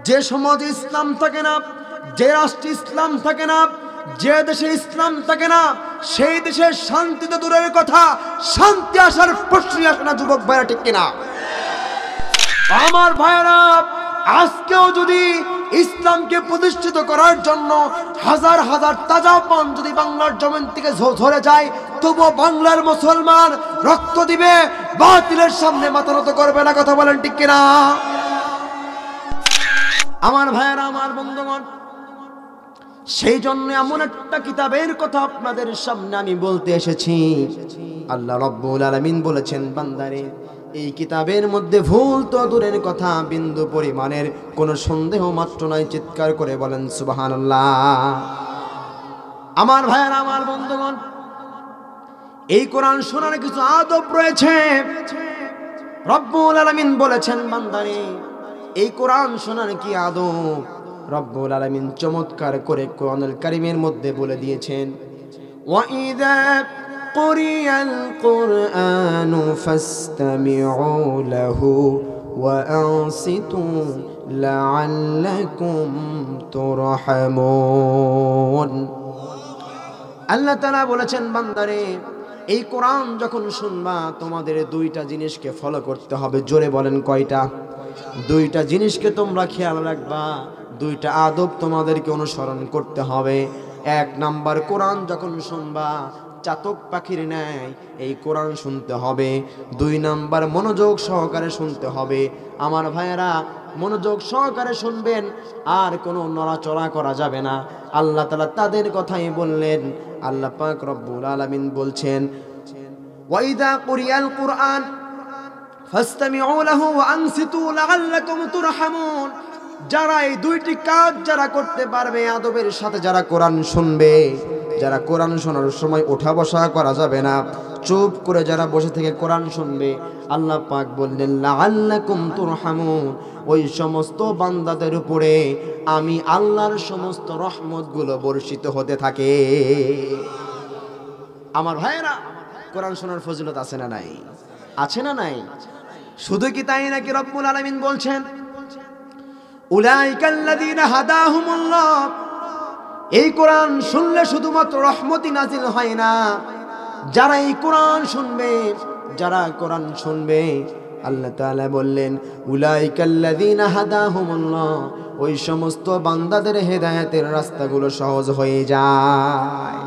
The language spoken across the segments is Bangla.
যে সমাজে ইসলাম থাকে না, যে রাষ্ট্রে ইসলাম থাকে না, যে দেশে ইসলাম থাকে না, সেই দেশের শান্তি তো দূরের কথা, শান্তি আসার প্রশ্নই আসে না। যুবক ভাইরা ঠিক কিনা? আমার ভাইরা, আজকেও যদি ইসলামকে প্রতিষ্ঠিত করার জন্য হাজার হাজার তাজা পান যদি বাংলার জমিন থেকে ঝরে যায়, তবুও বাংলার মুসলমান রক্ত দিবে, বাতিলের সামনে মাথা নত করবে না। কথা বলেন ঠিক কিনা? আমার ভাইরা, আমার বন্ধুগণ, সেই জন্য এমন একটা কিতাবের কথা আপনাদের সামনে আমি বলতে এসেছি। আল্লাহ রাব্বুল আলামিন বলেছেন, বান্দারে এই কিতাবের মধ্যে ভুল তো দূরের কথা, বিন্দু পরিমাণের কোনো সন্দেহ মাত্র নাই। চিৎকার করে বলেন সুবহানাল্লাহ। আমার ভাইরা, আমার বন্ধুগণ, এই কোরআন শোনার কিছু আদব রয়েছে। রব্বুল আলামিন বলেছেন, বান্দারে এই কোরআন শোনার কি আদব, রব্বুল আলামিন চমৎকার করে কোরআনুল কারীমের মধ্যে বলে দিয়েছেন, ওয়াইযা কুরিয়াল কুরআনু ফাসতামিউ লাহু ওয়া আনসিতু লাআল্লাকুম তুরহামুন। আল্লাহ তাআলা বলেছেন, বান্দারে এই কোরআন যখন শুনবা তোমাদের দুইটা জিনিসকে ফলো করতে হবে। জোরে বলেন কয়টা? দুইটা জিনিসকে তোমরা খেয়াল রাখবা, দুইটা আদব তোমাদেরকে অনুসরণ করতে হবে। এক নাম্বার, কোরআন যখন শুনবা চাতক পাখির ন্যায় এই কোরআন শুনতে হবে। দুই নাম্বার, মনোযোগ সহকারে শুনতে হবে। আমার ভাইয়েরা, মনোযোগ সহকারে শুনবেন, আর কোনো নড়াচড়া করা যাবে না। আল্লাহ তাআলা তাদের কথাই বললেন। আল্লাহ পাক রব্বুল আলামিন বলছেন, ওয়াইদা কুরিয়াল কুরআন ফাসতামিউ লাহু ওয়া আনসিতু লাআল্লাকুম তুরহামুন। যারা এই দুইটি কাজ যারা করতে পারবে, আদবের সাথে যারা কোরআন শুনবে, যারা কোরআন শোনার সময় ওঠা বসা করা যাবে না, চুপ করে যারা বসে থেকে কোরআন শুনবে, আল্লাহ পাক বললেন লাআল্লাকুম তুরহামুন, ওই সমস্ত বান্দাদের উপরে আমি আল্লাহর সমস্ত রহমতগুলো বর্ষিত হতে থাকে। আমার ভাইয়েরা, কোরআন শোনার ফজিলত আছে না নাই? আছে না নাই? শুধু কি তাই নাকি? রব্বুল আলামিন বলছেন, উলাইকাল্লাযীনা হাদাহুমুল্লাহ, এই কোরআন শুনলে শুধুমাত্র রহমতই নাজিল হয় না। যারা এই কোরআন শুনবে, যারা কোরআন শুনবে, আল্লাহ তাআলা বললেন উলাইকাল্লাযীনা হাদাহুমুল্লাহ, ওই সমস্ত বান্দাদের হেদায়েতের রাস্তাগুলো সহজ হয়ে যায়।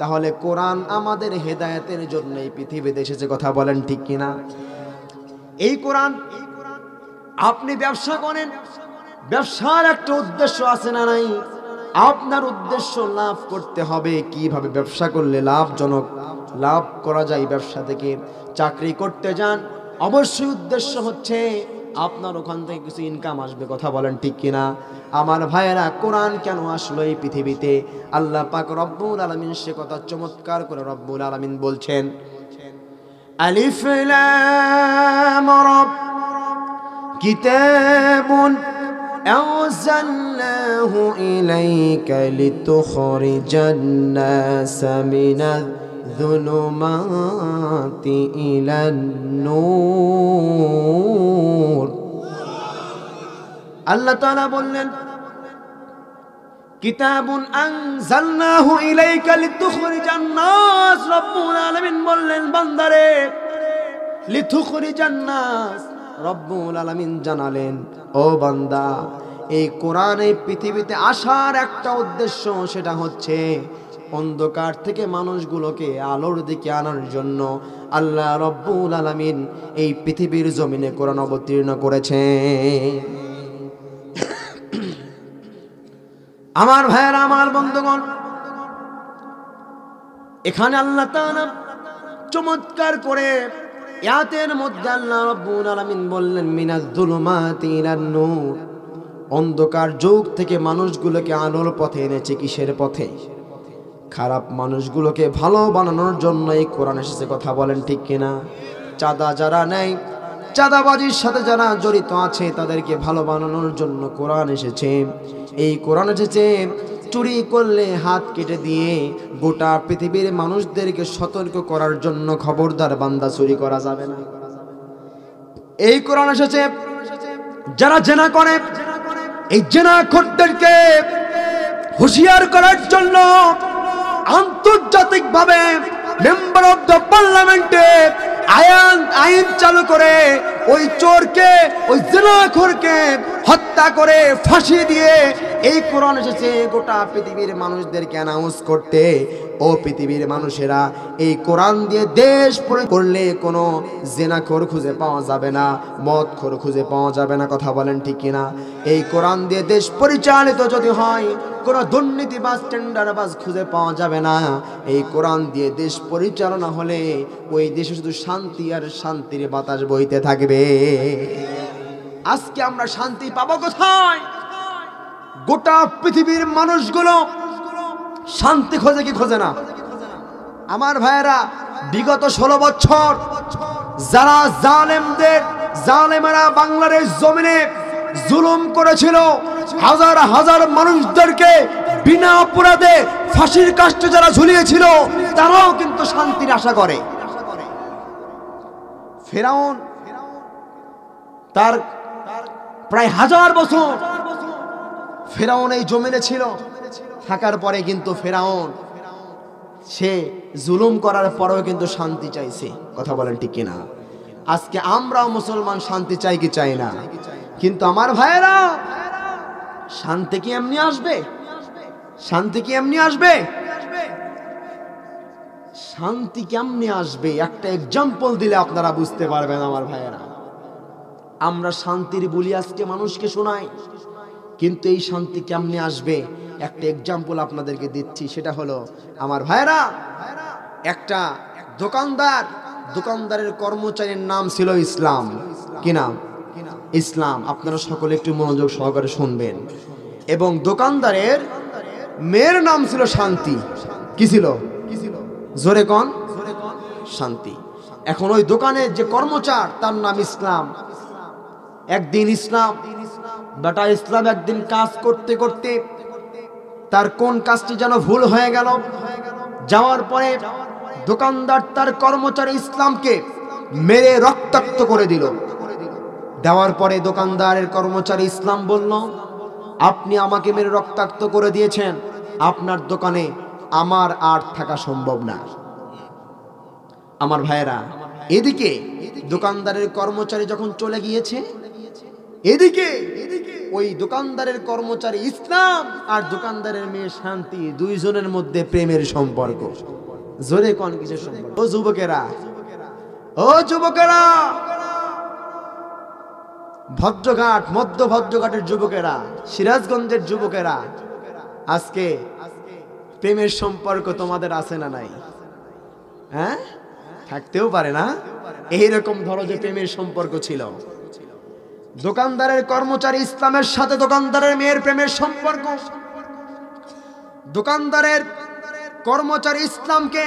তাহলে কোরআন আমাদের হেদায়েতের জন্য এই পৃথিবীতে এসেছে। কথা বলেন ঠিক কিনা? এই কোরআন, আপনি ব্যবসা করেন, ব্যবসার একটা উদ্দেশ্য আছে না নাই? আপনার উদ্দেশ্য লাভ করতে হবে। কিভাবে ব্যবসা করলে লাভজনক লাভ করা যায় ব্যবসা থেকে? চাকরি করতে যান, অবশ্যই উদ্দেশ্য হচ্ছে আপনার ওখান থেকে কিছু ইনকাম আসবে। কথা বলেন ঠিক কিনা? আমার ভাইয়েরা, কোরআন কেন আসলো এই পৃথিবীতে? আল্লাহ পাক রব্বুল আলামিন সে কথা চমৎকার করে রব্বুল আলামিন বলছেন, আলিফ লাম রা কিতাবুন আনজালনাহু ইলাইকা লিতুখরিজান নাসা মিনায-যুলুমাতি ইলান-নূর। আল্লাহ তাআলা বললেন, কিতাবুন আনজালনাহু ইলাইকা লিতুখরিজান নাস। রব্বুল আলামিন বললেন, বান্দারে লিতুখরিজান নাস, রব্বুল আলামিন জানালেন, ও বান্দা, এই কোরআন এই পৃথিবীতে আসার একটা উদ্দেশ্য, সেটা হচ্ছে অন্ধকার থেকে মানুষগুলোকে আলোর দিকে আনার জন্য আল্লাহ রব্বুল আলামিন এই পৃথিবীর জমিনে কোরআন অবতীর্ণ করেছেন। আমার ভাইয়েরা, আমার বন্ধুগণ, এখানে আল্লাহ তাআলা চমৎকার করে আয়াতের মধ্যে আল্লাহ রাব্বুল আলামিন বললেন, মিনাজ-যুলুমাতি ইলান-নূর, অন্ধকার যুগ থেকে মানুষগুলোকে আলোর পথে এনেছে। কিসের পথে? খারাপ মানুষগুলোকে ভালো বানানোর জন্য এই কোরআন এসেছে। কথা বলেন ঠিক কিনা? চাঁদা যারা নেয়, চাঁদাবাজির সাথে যারা জড়িত আছে, তাদেরকে ভালো বানানোর জন্য কোরআন এসেছে। এই কোরআন এসেছে চুরি করলে হাত কেটে দিয়ে গোটা পৃথিবীর মানুষদেরকে সতর্ক করার জন্য, খবরদার বান্দা চুরি করা যাবে না। এই কোরআন এসেছে যারা জেনা করে, এই জেনাখোরদেরকে হুঁশিয়ার করার জন্য আন্তর্জাতিকভাবে মেম্বার অফ দ্য পার্লামেন্টে আইন চালু করে ওই চোরকে, ওই জেনাখোরকে হত্যা করে ফাঁসি দিয়ে এই কোরআন এসেছে গোটা পৃথিবীর মানুষদেরকে অ্যানাউন্স করতে। ও পৃথিবীর মানুষেরা, এই কোরআন দিয়ে দেশ করলে কোনো জেনাখোর খুঁজে পাওয়া যাবে না, মদখোর খুঁজে পাওয়া যাবে না। কথা বলেন ঠিক কিনা? এই কোরআন দিয়ে দেশ পরিচালিত যদি হয়, কোনো দুর্নীতিবাজ টেন্ডারবাজ খুঁজে পাওয়া যাবে না। এই কোরআন দিয়ে দেশ পরিচালনা হলে ওই দেশে শুধু শান্তি আর শান্তির বাতাস বইতে থাকবে। আজকে আমরা শান্তি পাবো কোথায়? গোটা পৃথিবীর মানুষগুলো শান্তি খোঁজে কি খোঁজে না? আমার ভাইয়েরা, বিগত 16 বছর যারা জালেমেরা বাংলাদেশ জমিনে জুলুম করেছিল, হাজার হাজার মানুষদেরকে বিনা অপরাধে ফাঁসির কাস্টে যারা ঝুলিয়েছিল, তারাও কিন্তু শান্তির আশা করে। ফেরাউন তার প্রায় 1000 বছর ফেরাউন এই জমিনে ছিল, থাকার পরে কিন্তু ফেরাউন সে জুলুম করার পরেও কিন্তু শান্তি চাইছে। কথা বলেন ঠিক কিনা? আজকে আমরাও মুসলমান শান্তি চাই কি চাই না? কিন্তু আমার ভাইয়েরা, শান্তি কি এমনি আসবে? শান্তি কি এমনি আসবে? শান্তি কেমনি আসবে? একটা এক্সাম্পল দিলে আপনারা বুঝতে পারবেন আমার ভাইয়েরা। আমরা শান্তির বলি আজকে মানুষকে শোনাই, কিন্তু এই শান্তি কেমনে আসবে একটা এক্সাম্পল আপনাদেরকে দিচ্ছি। সেটা হলো আমার ভাইয়েরা, একটা দোকানদারের কর্মচারীর নাম ছিল ইসলাম। কি নাম? ইসলাম। আপনারা সকলে একটু মনোযোগ সহকারে শুনবেন। এবং দোকানদারের মেয়ের নাম ছিল শান্তি। কি ছিল? জোরে কোন? শান্তি। এখন ওই দোকানের যে কর্মচার, তার নাম ইসলাম। একদিন ইসলাম একদিন কাজ করতে করতে তার কোন কাজটি যেন ভুল হয়ে গেল। যাওয়ার পরে দোকানদার তার কর্মচারী ইসলামকে মেরে রক্তাক্ত করে দিল। দেওয়ার পরে দোকানদারের কর্মচারী ইসলাম বলল, আপনি আমাকে মেরে রক্তাক্ত করে দিয়েছেন, আপনার দোকানে আমার আর থাকা সম্ভব না। আমার ভাইয়েরা, এদিকে দোকানদারের কর্মচারী যখন চলে গিয়েছে, এদিকে ওই দোকানদারের কর্মচারী ইসলাম আর দোকানদারের মেয়ে শান্তি, দুইজনের মধ্যে প্রেমের সম্পর্ক। জোরে কোন কিসের সম্পর্ক? ও যুবকেরা, মধ্য ভদ্রঘাটের যুবকেরা, সিরাজগঞ্জের যুবকেরা, আজকে প্রেমের সম্পর্ক তোমাদের আছে না নাই? হ্যাঁ, থাকতেও পারে না। এইরকম ধরো যে প্রেমের সম্পর্ক ছিল। দোকানদারের কর্মচারী ইসলামের সাথে দোকানদারের মেয়ের প্রেমের সম্পর্ক। দোকানদারের কর্মচারী ইসলামকে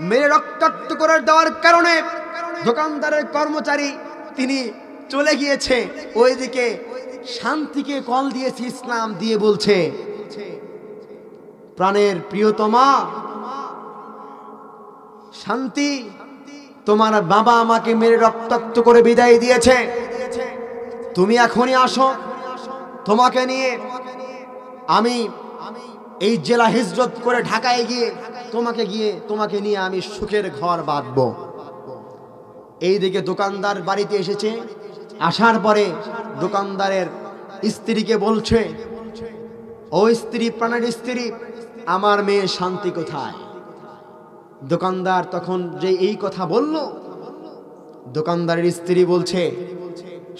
মেরে রক্তাক্ত করে দেওয়ার কারণে দোকানদারের কর্মচারী তিনি চলে গিয়েছে। ওইদিকে শান্তিকে কল দিয়েছে ইসলাম, দিয়ে বলছে, প্রাণের প্রিয়তমা শান্তি, তোমার বাবা আমাকে মেরে রক্তাক্ত করে বিদায় দিয়েছে, তুমি এখনই আসো, তোমাকে নিয়ে আমি এই জেলা হিজরত করে ঢাকায় গিয়ে তোমাকে নিয়ে আমি সুখের ঘর বাঁধবো। এইদিকে দোকানদার বাড়িতে এসেছে। আসার পরে দোকানদারের স্ত্রীকে বলছে, ও স্ত্রী, প্রাণের স্ত্রী, আমার মেয়ে শান্তি কোথায়? দোকানদার তখন যে এই কথা বলল, দোকানদারের স্ত্রী বলছে,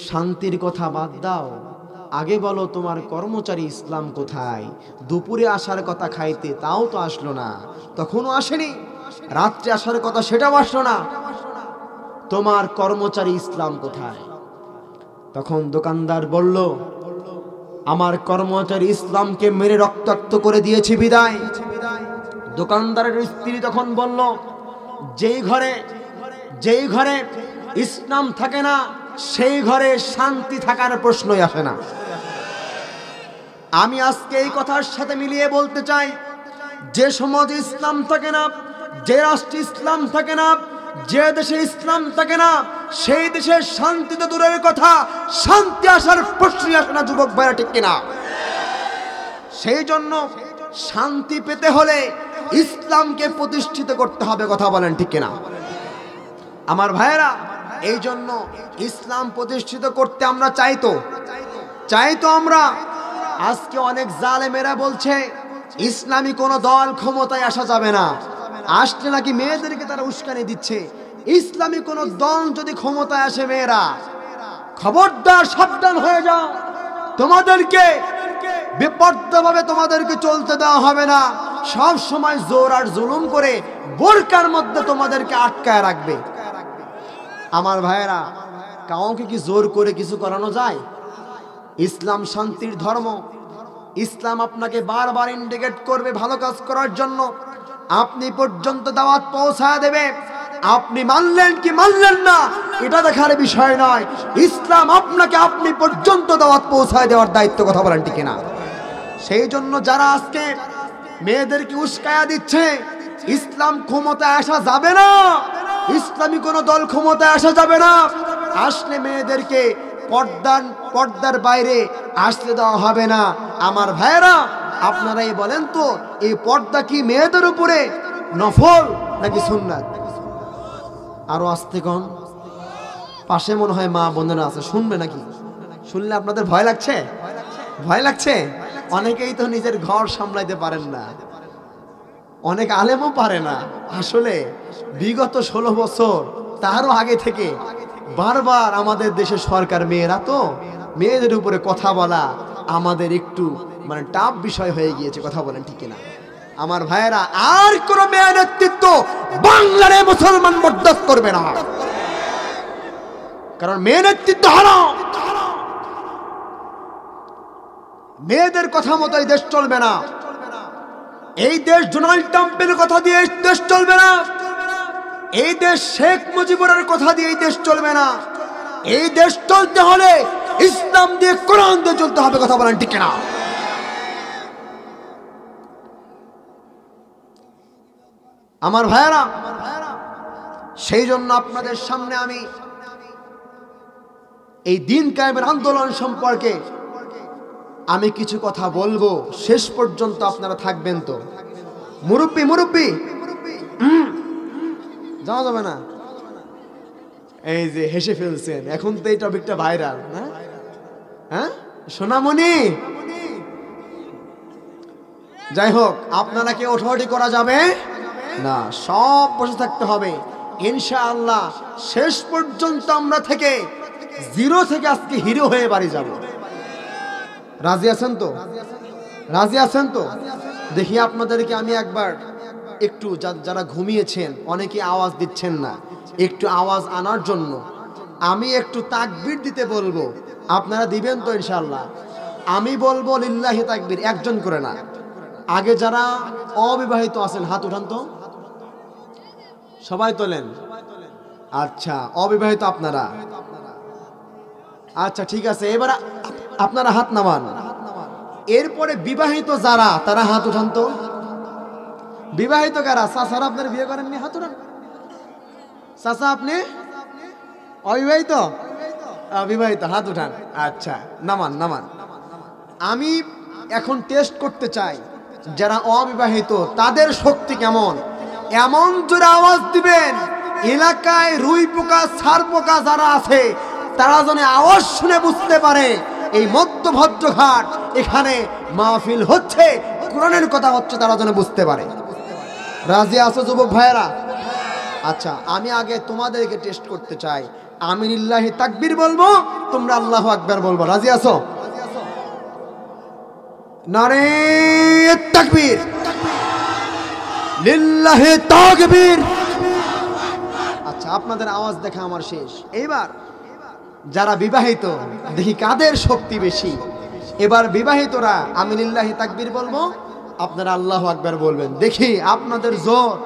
শান্তির কথা বাদ দাও, আগে বলো তোমার কর্মচারী ইসলাম কোথায়? দুপুরে আসার কথা খাইতে, তাও তো আসলো না, তখনও আসেনি। রাত্রে আসার কথা, সেটাও আসলো না। তোমার কর্মচারী ইসলাম কোথায়? তখন দোকানদার বলল, আমার কর্মচারী ইসলামকে মেরে রক্তাক্ত করে দিয়েছি বিদায়। দোকানদারের স্ত্রী তখন বলল, যেই ঘরে ইসলাম থাকে না, সেই ঘরে শান্তি থাকার প্রশ্নই আসে না। আমি আজকে এই কথার সাথে মিলিয়ে বলতে চাই, যে সমাজে ইসলাম থাকে না, যে রাষ্ট্রে ইসলাম থাকে না, যে দেশে ইসলাম থাকে না, সেই দেশে শান্তি তো দূরের কথা, শান্তি আসার প্রশ্নই আসে না। যুবক ভাইরা, ঠিক কিনা? সেই জন্য শান্তি পেতে হলে ইসলামকে প্রতিষ্ঠিত করতে হবে। কথা বলেন ঠিক কিনা আমার ভাইয়েরা? এই জন্য ইসলাম প্রতিষ্ঠিত করতে আমরা চাই তো আমরা। আজকে অনেক জালেমেরা বলছে ইসলামী কোন দল ক্ষমতায় আসা যাবে না, আসলে নাকি মেয়েদেরকে তারা উস্কানি দিচ্ছে। ইসলামী কোন দল যদি ক্ষমতায় আসে, মেয়েরা খবরদার, সাবধান হয়ে যাও, তোমাদেরকে বেপরোয়াভাবে তোমাদেরকে চলতে দেওয়া হবে না। সব সময় জোর আর জুলুম করে বোরকার মধ্যে তোমাদেরকে আটকায় রাখবে। আমার ভাইয়েরা, কাউকে কি জোর করে কিছু করানো যায়? ইসলাম শান্তির ধর্ম। ইসলাম আপনাকে বারবার ইন্ডিকেট করবে ভালো কাজ করার জন্য। আপনি পর্যন্ত দাওয়াত পৌঁছায় দেবে, আপনি মানলেন কি মানলেন না এটা দেখার বিষয় নয়। ইসলাম আপনাকে আপনি পর্যন্ত দাওয়াত পৌঁছায় দেওয়ার দায়িত্ব। কথা বলেন ঠিক না? সেই জন্য যারা আজকে মেয়েদেরকে উস্কায়া দিচ্ছে, ইসলাম ক্ষমতায় আসা যাবে না, ইসলামী কোন দল ক্ষমতায় আসা যাবে না, আসলে মেয়েদেরকে পর্দার বাইরে আসতে দেওয়া হবে না। আমার ভাইয়েরা, আপনারাই বলেন তো, এই পর্দা কি মেয়েদের উপরে নফল নাকি সুন্নাত? আরো আসতে কোন পাশে মনে হয় মা বোনেরা আছে, শুনবে নাকি? শুনলে আপনাদের ভয় লাগছে? ভয় লাগছে? অনেকেই তো নিজের ঘর সামলাইতে পারেন না, অনেক আলেমও পারে না। আসলে বিগত 16 বছর তারও আগে থেকে বারবার আমাদের দেশের সরকার, মেয়েরা তো, মেয়েদের উপরে কথা বলা আমাদের একটু টাফ বিষয় হয়ে গিয়েছে। কথা বলেন ঠিক না আমার ভাইয়েরা? আর কোন মেয়ে নেতৃত্ব বাংলার মুসলমান বরদাস্ত করবে না, কারণ মেয়ে নেতৃত্ব হারাম। মেয়েদের কথা মতো এই দেশ চলবে না। এই দেশ ডোনাল্ড ট্রাম্পের কথা দিয়ে এই দেশ চলবে না। এই দেশ শেখ মুজিবুরের কথা দিয়ে এই দেশ চলবে না। এই দেশ চলতে হলে ইসলাম দিয়ে, কোরআন দিয়ে চলতে হবে। কথা বলেন ঠিক না? আমার ভাইয়েরা, সেই জন্য আপনাদের সামনে আমি এই দিন কায়েমের আন্দোলন সম্পর্কে আমি কিছু কথা বলবো। শেষ পর্যন্ত আপনারা থাকবেন তো? মুরব্বি যাওয়া যাবে না? এই যে হেসে ফেলছেন, এখন তো এই টপিকটা ভাইরাল না? হ্যাঁ সোনামণি, যাই হোক, আপনারা কি ওঠাওঠি করা যাবে না, সব বসে থাকতে হবে ইনশাআল্লাহ। শেষ পর্যন্ত আমরা থেকে জিরো থেকে আজকে হিরো হয়ে বাড়ি যাব। রাজি আছেন তো? রাজি আছেন তো? দেখি আপনাদেরকে আমি একবার একটু, যারা ঘুমিয়েছেন, অনেকে আওয়াজ দিচ্ছেন না, একটু আওয়াজ আনার জন্য আমি একটু তাকবীর দিতে বলবো। আপনারা দিবেন তো ইনশাআল্লাহ? আমি বলবো লিল্লাহি তাকবীর, একজন করে না। আগে যারা অবিবাহিত আছেন হাত উঠান তো, সবাই তোলেন। আচ্ছা, অবিবাহিত আপনারা? আচ্ছা ঠিক আছে, এবার আপনারা হাত নামান। এরপরে বিবাহিত যারা, তারা হাত উঠান তো। বিবাহিত কারা? চাচারা, আপনার বিয়ে করেননি? হাত উঠান। চাচা, আপনি অবিবাহিত? বিবাহিত, হাত উঠান। আচ্ছা, নামান। আমি এখন টেস্ট করতে চাই যারা অবিবাহিত তাদের শক্তি কেমন। এমন জোরে আওয়াজ দিবেন এলাকায় রুই পোকা, ছার পোকা যারা আছে তারা যেন আওয়াজ শুনে বুঝতে পারে এই মধ্যভদ্রঘাট এখানে মাহফিল হচ্ছে, কোরআনের কথা হচ্ছে, তারা যেন বুঝতে পারে। রাজি আছো যুবক ভাইয়েরা? আচ্ছা, আমি আগে তোমাদেরকে টেস্ট করতে চাই। আমি লিল্লাহি তাকবীর বলবো, তোমরা আল্লাহু আকবার বলবো। রাজি আছো? নারে তাকবীর, লিল্লাহি তাকবীর। আচ্ছা, আপনাদের আওয়াজ দেখা আমার শেষ। এইবার যারা বিবাহিত, দেখি কাদের শক্তি বেশি। এবার বিবাহিতরা আমি লিল্লাহি তাকবীর বলবো, আপনারা আল্লাহু আকবার বলবেন। দেখি আপনাদের জোর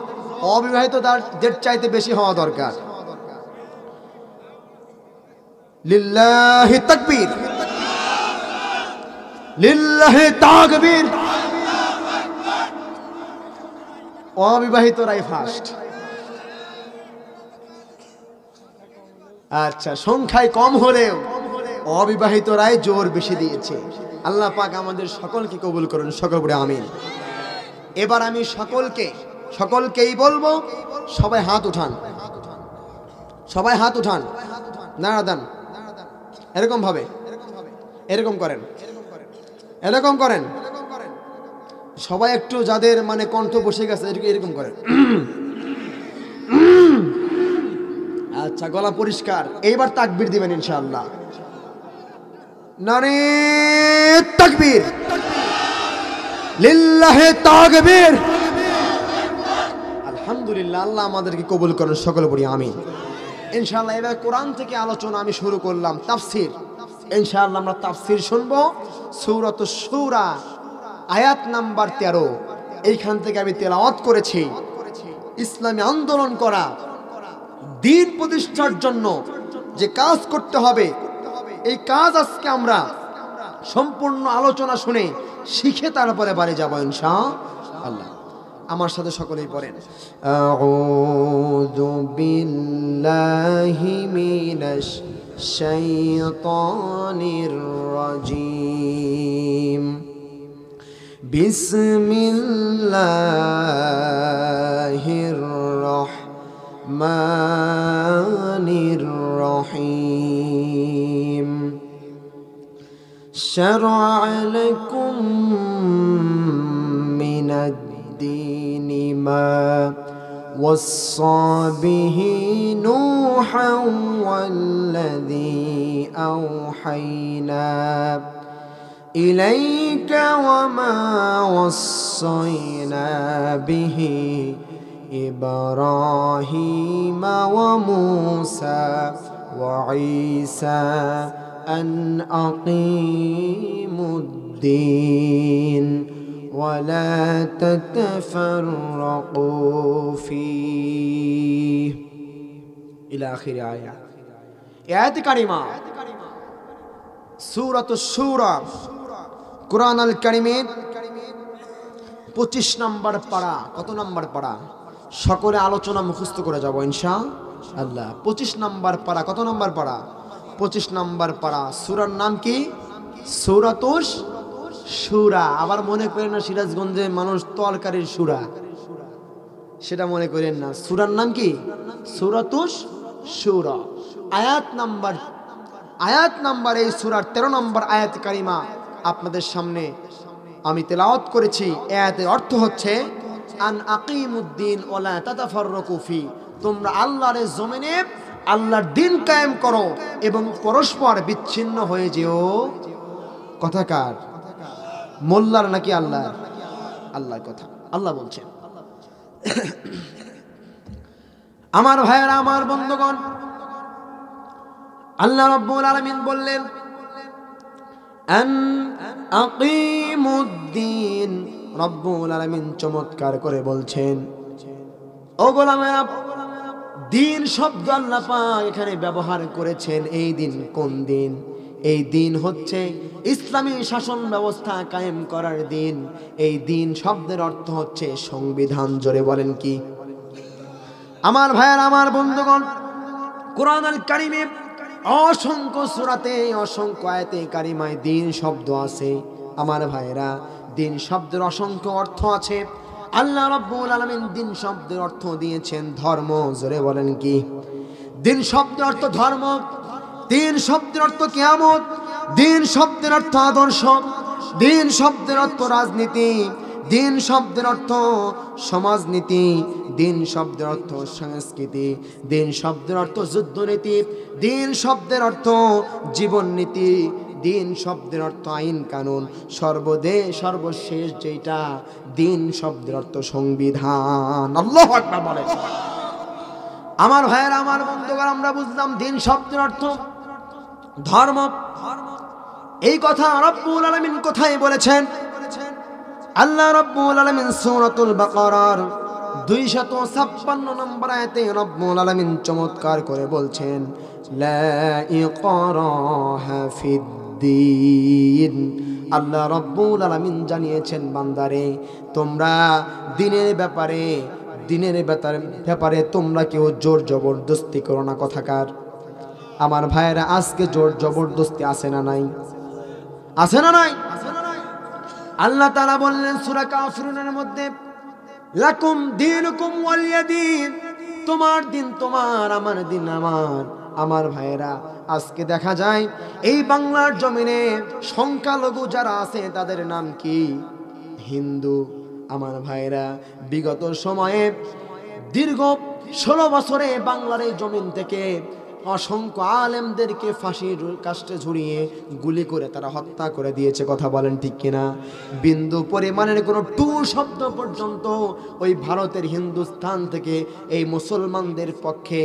অবিবাহিতদের চাইতে বেশি হওয়া দরকার। লিল্লাহি তাকবীর, লিল্লাহি তাকবীর। অবিবাহিতরাই ফার্স্ট। আচ্ছা, সংখ্যায় কম হলেও অবিবাহিতরাই জোর বেশি দিয়েছে। আল্লাহ পাক আমাদের সকলকে কবুল করুন, সকল বলে আমিন। এবার আমি সকলকেই বলবো, সবাই হাত উঠান, সবাই হাত উঠান, নাড়া দেন, এরকম ভাবে, এরকম করেন, এরকম করেন। সবাই একটু যাদের মানে কণ্ঠ বসে গেছে এরকম করেন। আচ্ছা, গলা পরিষ্কার। এইবার তাকবীর দিবেন ইনশাআল্লাহ। নারে তাকবীর, লিল্লাহি তাকবীর। আলহামদুলিল্লাহ, আল্লাহ আমাদেরকে কবুল করুন, সকলে পড়ি আমিন। ইনশাআল্লাহ এবার কোরআন থেকে আলোচনা আমি শুরু করলাম, তাফসীর। ইনশাআল্লাহ আমরা তাফসীর শুনবো সূরাতুশ শূরা আয়াত নাম্বার 13। এইখান থেকে আমি তেলাওয়াত করেছি। ইসলামী আন্দোলন করা, দ্বীন প্রতিষ্ঠার জন্য যে কাজ করতে হবে, এই কাজ আজকে আমরা সম্পূর্ণ আলোচনা শুনে শিখে তারপরে বাড়ি যাব ইনশাআল্লাহ। আমার সাথে সকলেই পড়েন, আউযু বিল্লাহি মিনাশ শাইতানির রাজীম, বিসমিল্লাহির রাহমানির রহিম। শারআ লাকুম মিনাদ الدين ما وصى به نوحا والذي أوحينا إليك وما وصينا به إبراهيم وموسى وعيسى أن أقيموا الدين ولا تتفرقوا فيه إلى آخر آية। آيات كريمة سورة الشورى কুরআন আল কারীমের 25 নম্বর পারা। কত নম্বর পারা? সকলে আলোচনা মুখস্থ করে যাব ইনশাআল্লাহ। 25 নম্বর পারা। কত নম্বর পারা? 25 নম্বর পারা। সূরার নাম কি? সূরাতুশ শূরা। আবার মনে করেন না সিরাজগঞ্জে মানুষ তরকারির শূরা, সেটা মনে করেন না। সূরার নাম কি? সূরাতুশ শূরা। আয়াত নাম্বার এই সূরার 13 নম্বর আয়াত কারিমা আপনাদের সামনে আমি তেলাওয়াত করেছি। আয়াতের অর্থ হচ্ছে আন আকিমুদ্দিন ওয়ালা তাতাফাররাকু ফি, তোমরা আল্লাহর জমিনে আল্লাহর দ্বীন কায়েম করো এবং পরস্পর বিচ্ছিন্ন হয়ে যেও। কথাকার মোল্লার নাকি আল্লাহ? আল্লাহর কথা। আল্লাহ বলছেন। আমার ভাইয়েরা, আমার বন্ধুগণ, আল্লাহ রাব্বুল আলামিন বললেন আন আকিমুদ্দিন। রব্বুল আলামিন চমৎকার করে বলছেন, ও গোলামেরা, দিন শব্দ আল্লাহ পাক এখানে ব্যবহার করেছেন। এই দিন কোন দিন? এই দিন হচ্ছে ইসলামী শাসন ব্যবস্থা কায়েম করার দিন। এই দিন শব্দের অর্থ হচ্ছে সংবিধান। জোরে বলেন কি? আমার ভাইয়ের, আমার বন্ধুগণ, কুরআন আল কারীমে অসংখ্য সূরাতে, অসংখ্য আয়াতে কারিমায় দিন শব্দ আছে। আমার ভাইয়েরা, দিন শব্দের অসংখ্য অর্থ আছে। আল্লাহ রাব্বুল আলামিন দিন শব্দের অর্থ দিয়েছেন ধর্ম। জোরে বলেন কি? দিন শব্দের অর্থ ধর্ম, দিন শব্দের অর্থ কিয়ামত, দিন শব্দের অর্থ আদর্শ, দিন শব্দের অর্থ রাজনীতি, দিন শব্দের অর্থ সমাজনীতি, দিন শব্দের অর্থ সংস্কৃতি, দিন শব্দের অর্থ যুদ্ধনীতি, দিন শব্দের অর্থ জীবন নীতি, দিন শব্দের অর্থ আইন কানুন, সর্বশেষ যেটা দিন শব্দের অর্থ সংবিধান। আল্লাহু আকবার বলেন। আমার ভাইয়েরা, আমার বন্ধুগণ, আমরা বুঝলাম দিন শব্দের অর্থ ধর্ম। এই কথা রব্বুল আলামিন কোথায় বলেছেন? আল্লাহ রব্বুল আলামিন সূরাতুল বাকারার 256 নম্বর আয়াতে রব্বুল আলামিন চমৎকার করে বলছেন, লা ইকরাহা ফিদ্দীন। আল্লাহ রব্বুল আলামিন জানিয়েছেন, বান্দারে, তোমরা দিনের ব্যাপারে তোমরা কেউ জোর জবরদস্তি করো না। কথাকার আমার ভাইয়েরা আজকে জোর জবরদস্তি আছে না নাই? আছে না নাই? আল্লাহ তাআলা বললেন সূরা কাফিরুনের মধ্যে, লাকুম দীনুকুম ওয়ালিয়া দীন, তোমার দিন তোমার, আমার দিন আমার। আমার ভাইয়েরা আজকে দেখা যায় এই বাংলার জমিনে সংখ্যালঘু যারা আছে তাদের নাম কি? হিন্দু। আমার ভাইয়েরা বিগত সময়ে দীর্ঘ 16 বছরে বাংলার এই জমিন থেকে অসংখ্য আলেমদেরকে ফাঁসির কাস্টে ঝুলিয়ে গুলি করে তারা হত্যা করে দিয়েছে। কথা বলেন ঠিক কিনা? বিন্দু পরিমাণের কোনো টু শব্দ পর্যন্ত ওই ভারতের হিন্দুস্তান থেকে এই মুসলমানদের পক্ষে,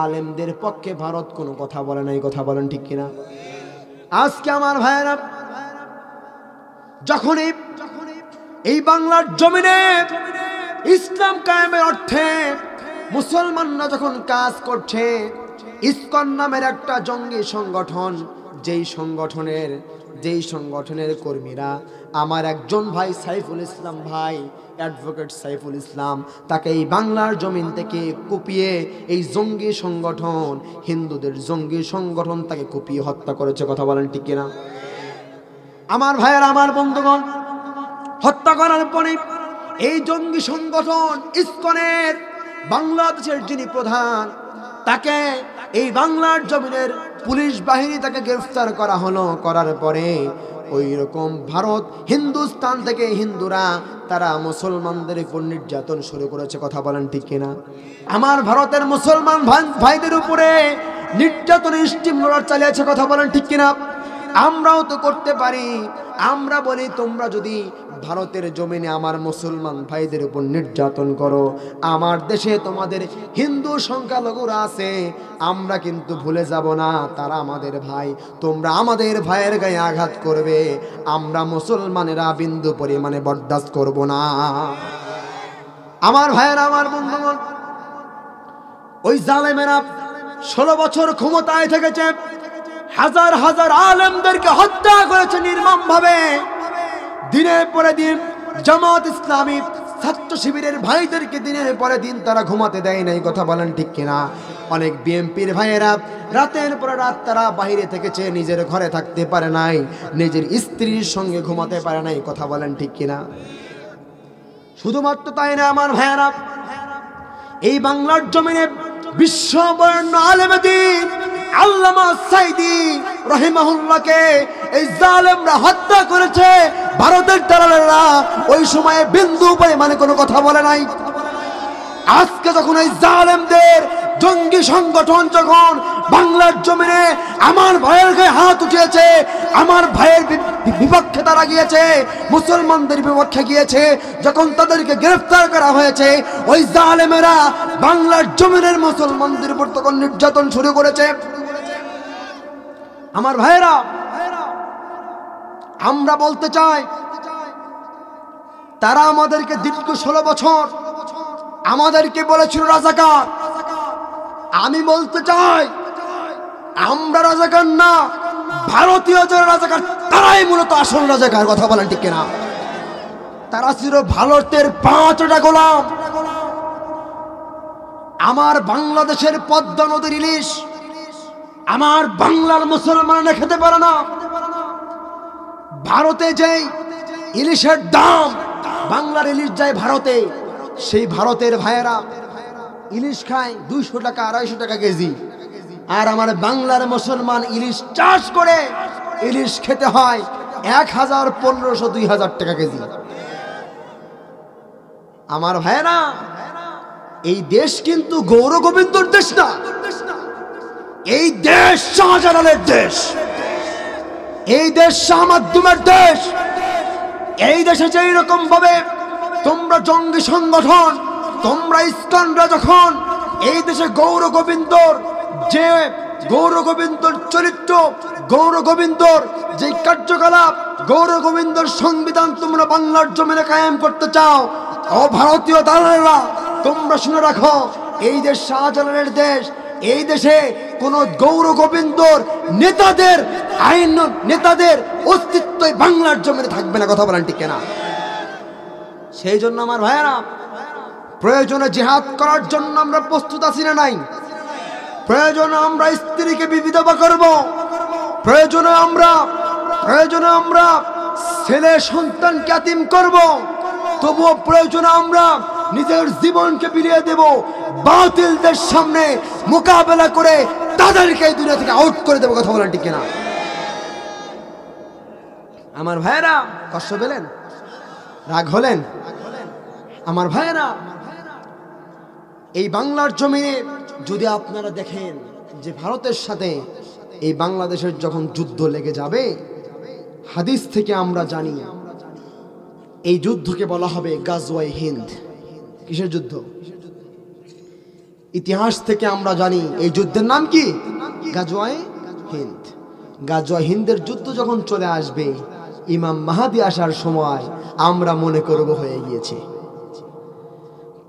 আলেমদের পক্ষে ভারত কোনো কথা বলে নাই। কথা বলেন ঠিক কিনা? আজকে আমার ভাইয়েরা যখনই এই বাংলার জমিনে ইসলাম কায়েমের অর্থে মুসলমানরা যখন কাজ করছে, ইসকন নামের একটা জঙ্গি সংগঠন, যেই সংগঠনের কর্মীরা আমার একজন ভাই সাইফুল ইসলাম ভাই, অ্যাডভোকেট সাইফুল ইসলাম, তাকে এই বাংলার জমিন থেকে কুপিয়ে এই জঙ্গি সংগঠন, হিন্দুদের জঙ্গি সংগঠন তাকে কুপিয়ে হত্যা করেছে। কথা বলেন ঠিক কিনা? আমার ভাইয়ের, আমার বন্ধুগণ, হত্যা করার পরে এই জঙ্গি সংগঠন ইসকনের বাংলাদেশের যিনি প্রধান, তাকে এই বাংলার জমিনের পুলিশ বাহিনী তাকে গ্রেফতার করা হলো। করার পরে ওই রকম ভারত, হিন্দুস্তান থেকে হিন্দুরা তারা মুসলমানদের উপর নির্যাতন শুরু করেছে। কথা বলেন ঠিক কিনা? আমার ভারতের মুসলমান ভাইদের উপরে নির্যাতন স্টিমরোলার চালিয়েছে। কথা বলেন ঠিক কিনা? আমরাও তো করতে পারি। আমরা বলি তোমরা যদি ভারতের জমিনে আমার মুসলমান ভাইদের উপর নির্যাতন করো, আমার দেশে তোমাদের হিন্দু সংখ্যালঘুরা আছে, আমরা কিন্তু ভুলে যাব না তারা আমাদের ভাই। তোমরা আমাদের ভাইয়ের গায়ে আঘাত করবে, আমরা মুসলমানেরা বিন্দু পরিমাণে বরদাস্ত করব না। আমার ভাইয়েরা, আমার বন্ধুগণ, ওই জালেমেরা 16 বছর ক্ষমতায় থেকেছে, হাজার হাজার আলেমদেরকে হত্যা করেছে নির্মমভাবে। দিনের পরে দিন জামাত ইসলামী ছাত্র শিবিরের ভাইদেরকে দিনের পরে দিন তারা ঘুমাতে দেয় নাই। কথা বলেন ঠিক কিনা? অনেক বিএনপির ভাইয়েরা রাতের পরে রাত তারা বাইরে থেকেছে, নিজের ঘরে থাকতে পারে নাই, নিজের স্ত্রীর সঙ্গে ঘুমাতে পারে নাই। কথা বলেন ঠিক কিনা? শুধুমাত্র তাই না আমার ভাইয়েরা, এই বাংলার জমিনে বিশ্ববরেণ্য আলেম দ্বীন আল্লামা সাইদি রাহিমাহুল্লাহকে এই জালেমরা হত্যা করেছে ভারতের দালালেরা। ওই সময়ে বিন্দু পরিমাণে কোনো কথা বলে নাই। আজকে যখন এই জালেমদের জঙ্গি সংগঠন যখন বাংলার জমিনে আমার ভাইয়ের গায়ে হাত উঠিয়েছে, আমার ভাইয়ের বিপক্ষে তারা গিয়েছে, মুসলমানদের বিপক্ষে গিয়েছে, যখন তাদেরকে গ্রেফতার করা হয়েছে, ওই জালেমেরা বাংলার জমিনের মুসলমানদের উপর তখন নির্যাতন শুরু করেছে। আমার ভাইয়েরা, আমরা বলতে চাই, তারা আমাদেরকে দীর্ঘ 16 বছর আমাদেরকে বলেছিল রাজাকার। আমি বলতে চাই, আমরা রাজাকার না, ভারতীয় যারা রাজাকার তারাই মূলত আসল রাজাকার। কথা বলেন ঠিক কিনা? তারা ছিল ভারতের 5টা গোলাম। আমার বাংলাদেশের পদ্মা নদীর ইলিশ আমার বাংলার মুসলমানরা খেতে পারে না। ভারতে যেই ইলিশের দাম, বাংলার ইলিশ যায় ভারতে, সেই ভারতের ভাইয়েরা ইলিশ খায় 200 টাকা 250 টাকা কেজি, আর আমার বাংলার মুসলমান ইলিশ চাষ করে ইলিশ খেতে হয় 1000, 1500, 2000 টাকা কেজি। আমার ভাইয়েরা, এই দেশ কিন্তু গৌর গোবিন্দর দেশ না, এই দেশ শাহজালালের দেশ, এই দেশ শাহ মাধ্যমের দেশ। এই দেশে যেই রকম ভাবে তোমরা জঙ্গি সংগঠন, তোমরা ইসকনরা যখন এই দেশে গৌর গোবিন্দর যে গৌর গোবিন্দর চরিত্র, গৌর গোবিন্দর যে কার্যকলাপ, গৌর গোবিন্দর সংবিধান তোমরা বাংলার জমিনে কায়েম করতে চাও, ও ভারতীয় দালালেরা তোমরা শুনে রাখো, এই দেশ শাহজালালের দেশ। এই দেশে কোন গৌর গোবিন্দর নেতাদের আইন, নেতাদের অস্তিত্বই বাংলার জমিনে থাকবে না। কথা বলেন ঠিক কিনা? সেই জন্য আমার ভাইয়েরা, প্রয়োজনে জিহাদ করার জন্য আমরা প্রস্তুত আছি না নাই? প্রয়োজনে আমরা স্ত্রীকে বিধবা করব, প্রয়োজনে আমরা ছেলে সন্তানকে এতিম করব, তবুও প্রয়োজনে আমরা নিজের জীবনকে বিলিয়ে দেব বাতিলদের সামনে মোকাবেলা করে তাদেরকে এই দুনিয়া থেকে আউট করে দেব। কথা বলেন ঠিক কিনা? আমার ভাইয়েরা কষ্ট পেলেন, রাগ হলেন? আমার ভাইয়েরা, এই বাংলার জমিনে যদি আপনারা দেখেন যে ভারতের সাথে এই বাংলাদেশের যখন যুদ্ধ লেগে যাবে, হাদিস থেকে আমরা জানি এই যুদ্ধকে বলা হবে গাজওয়ায়ে হিন্দ। কিসের যুদ্ধ? ইতিহাস থেকে আমরা জানি এই যুদ্ধের নাম কি? গাজওয়ায়ে হিন্দ। গাজওয়ায়ে হিন্দের যুদ্ধ যখন চলে আসবে, ইমাম মাহদী আসার সময় আমরা মনে করব হয়ে গিয়েছে।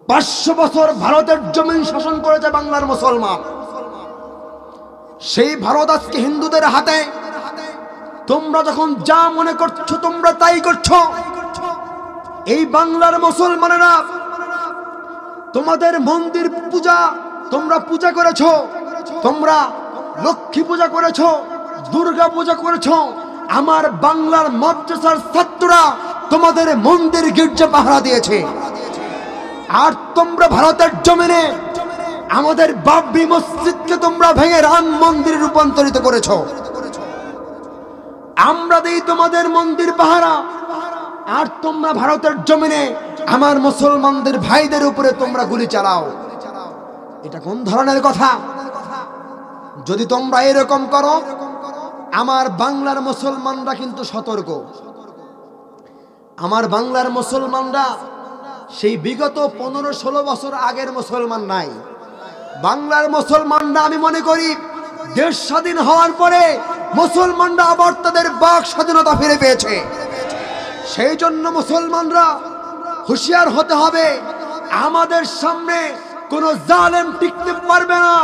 500 বছর ভারতের জমিন শাসন করেছে বাংলার মুসলমান। সেই ভারত আজকে হিন্দুদের হাতে। তোমরা যখন যা মনে করছো তোমরা তাই করছো। এই বাংলার মুসলমানেরা তোমাদের মন্দির পূজা তোমরা পূজা করেছো, তোমরা লক্ষ্মী পূজা করেছো, দুর্গা পূজা করেছো। আমার বাংলার মাদ্রাসার ছাত্ররা তোমাদের মন্দির গির্জা পাহারা দিয়েছে। আর তোমরা ভারতের জমিনে আমাদের বাবরি মসজিদকে তোমরা ভেঙে রাম মন্দিরে রূপান্তরিত করেছো। আমরা দেই তোমাদের মন্দির পাহারা, আর তোমরা ভারতের জমিনে আমার মুসলমানদের ভাইদের উপরে তোমরা গুলি চালাও। এটা কোন ধরনের কথা? যদি তোমরা এরকম করো, আমার বাংলার মুসলমানরা কিন্তু সতর্ক। আমার বাংলার মুসলমানরা সেই বিগত 15-16 বছর আগের মুসলমান নাই। বাংলার মুসলমানরা আমি মনে করি দেশ স্বাধীন হওয়ার পরে মুসলমানরা আবার তাদের বাক স্বাধীনতা ফিরে পেয়েছে। সেই জন্য মুসলমানরা হুঁশিয়ার হতে হবে। আমাদের সামনে কোন জালেম টিকতে পারবে না।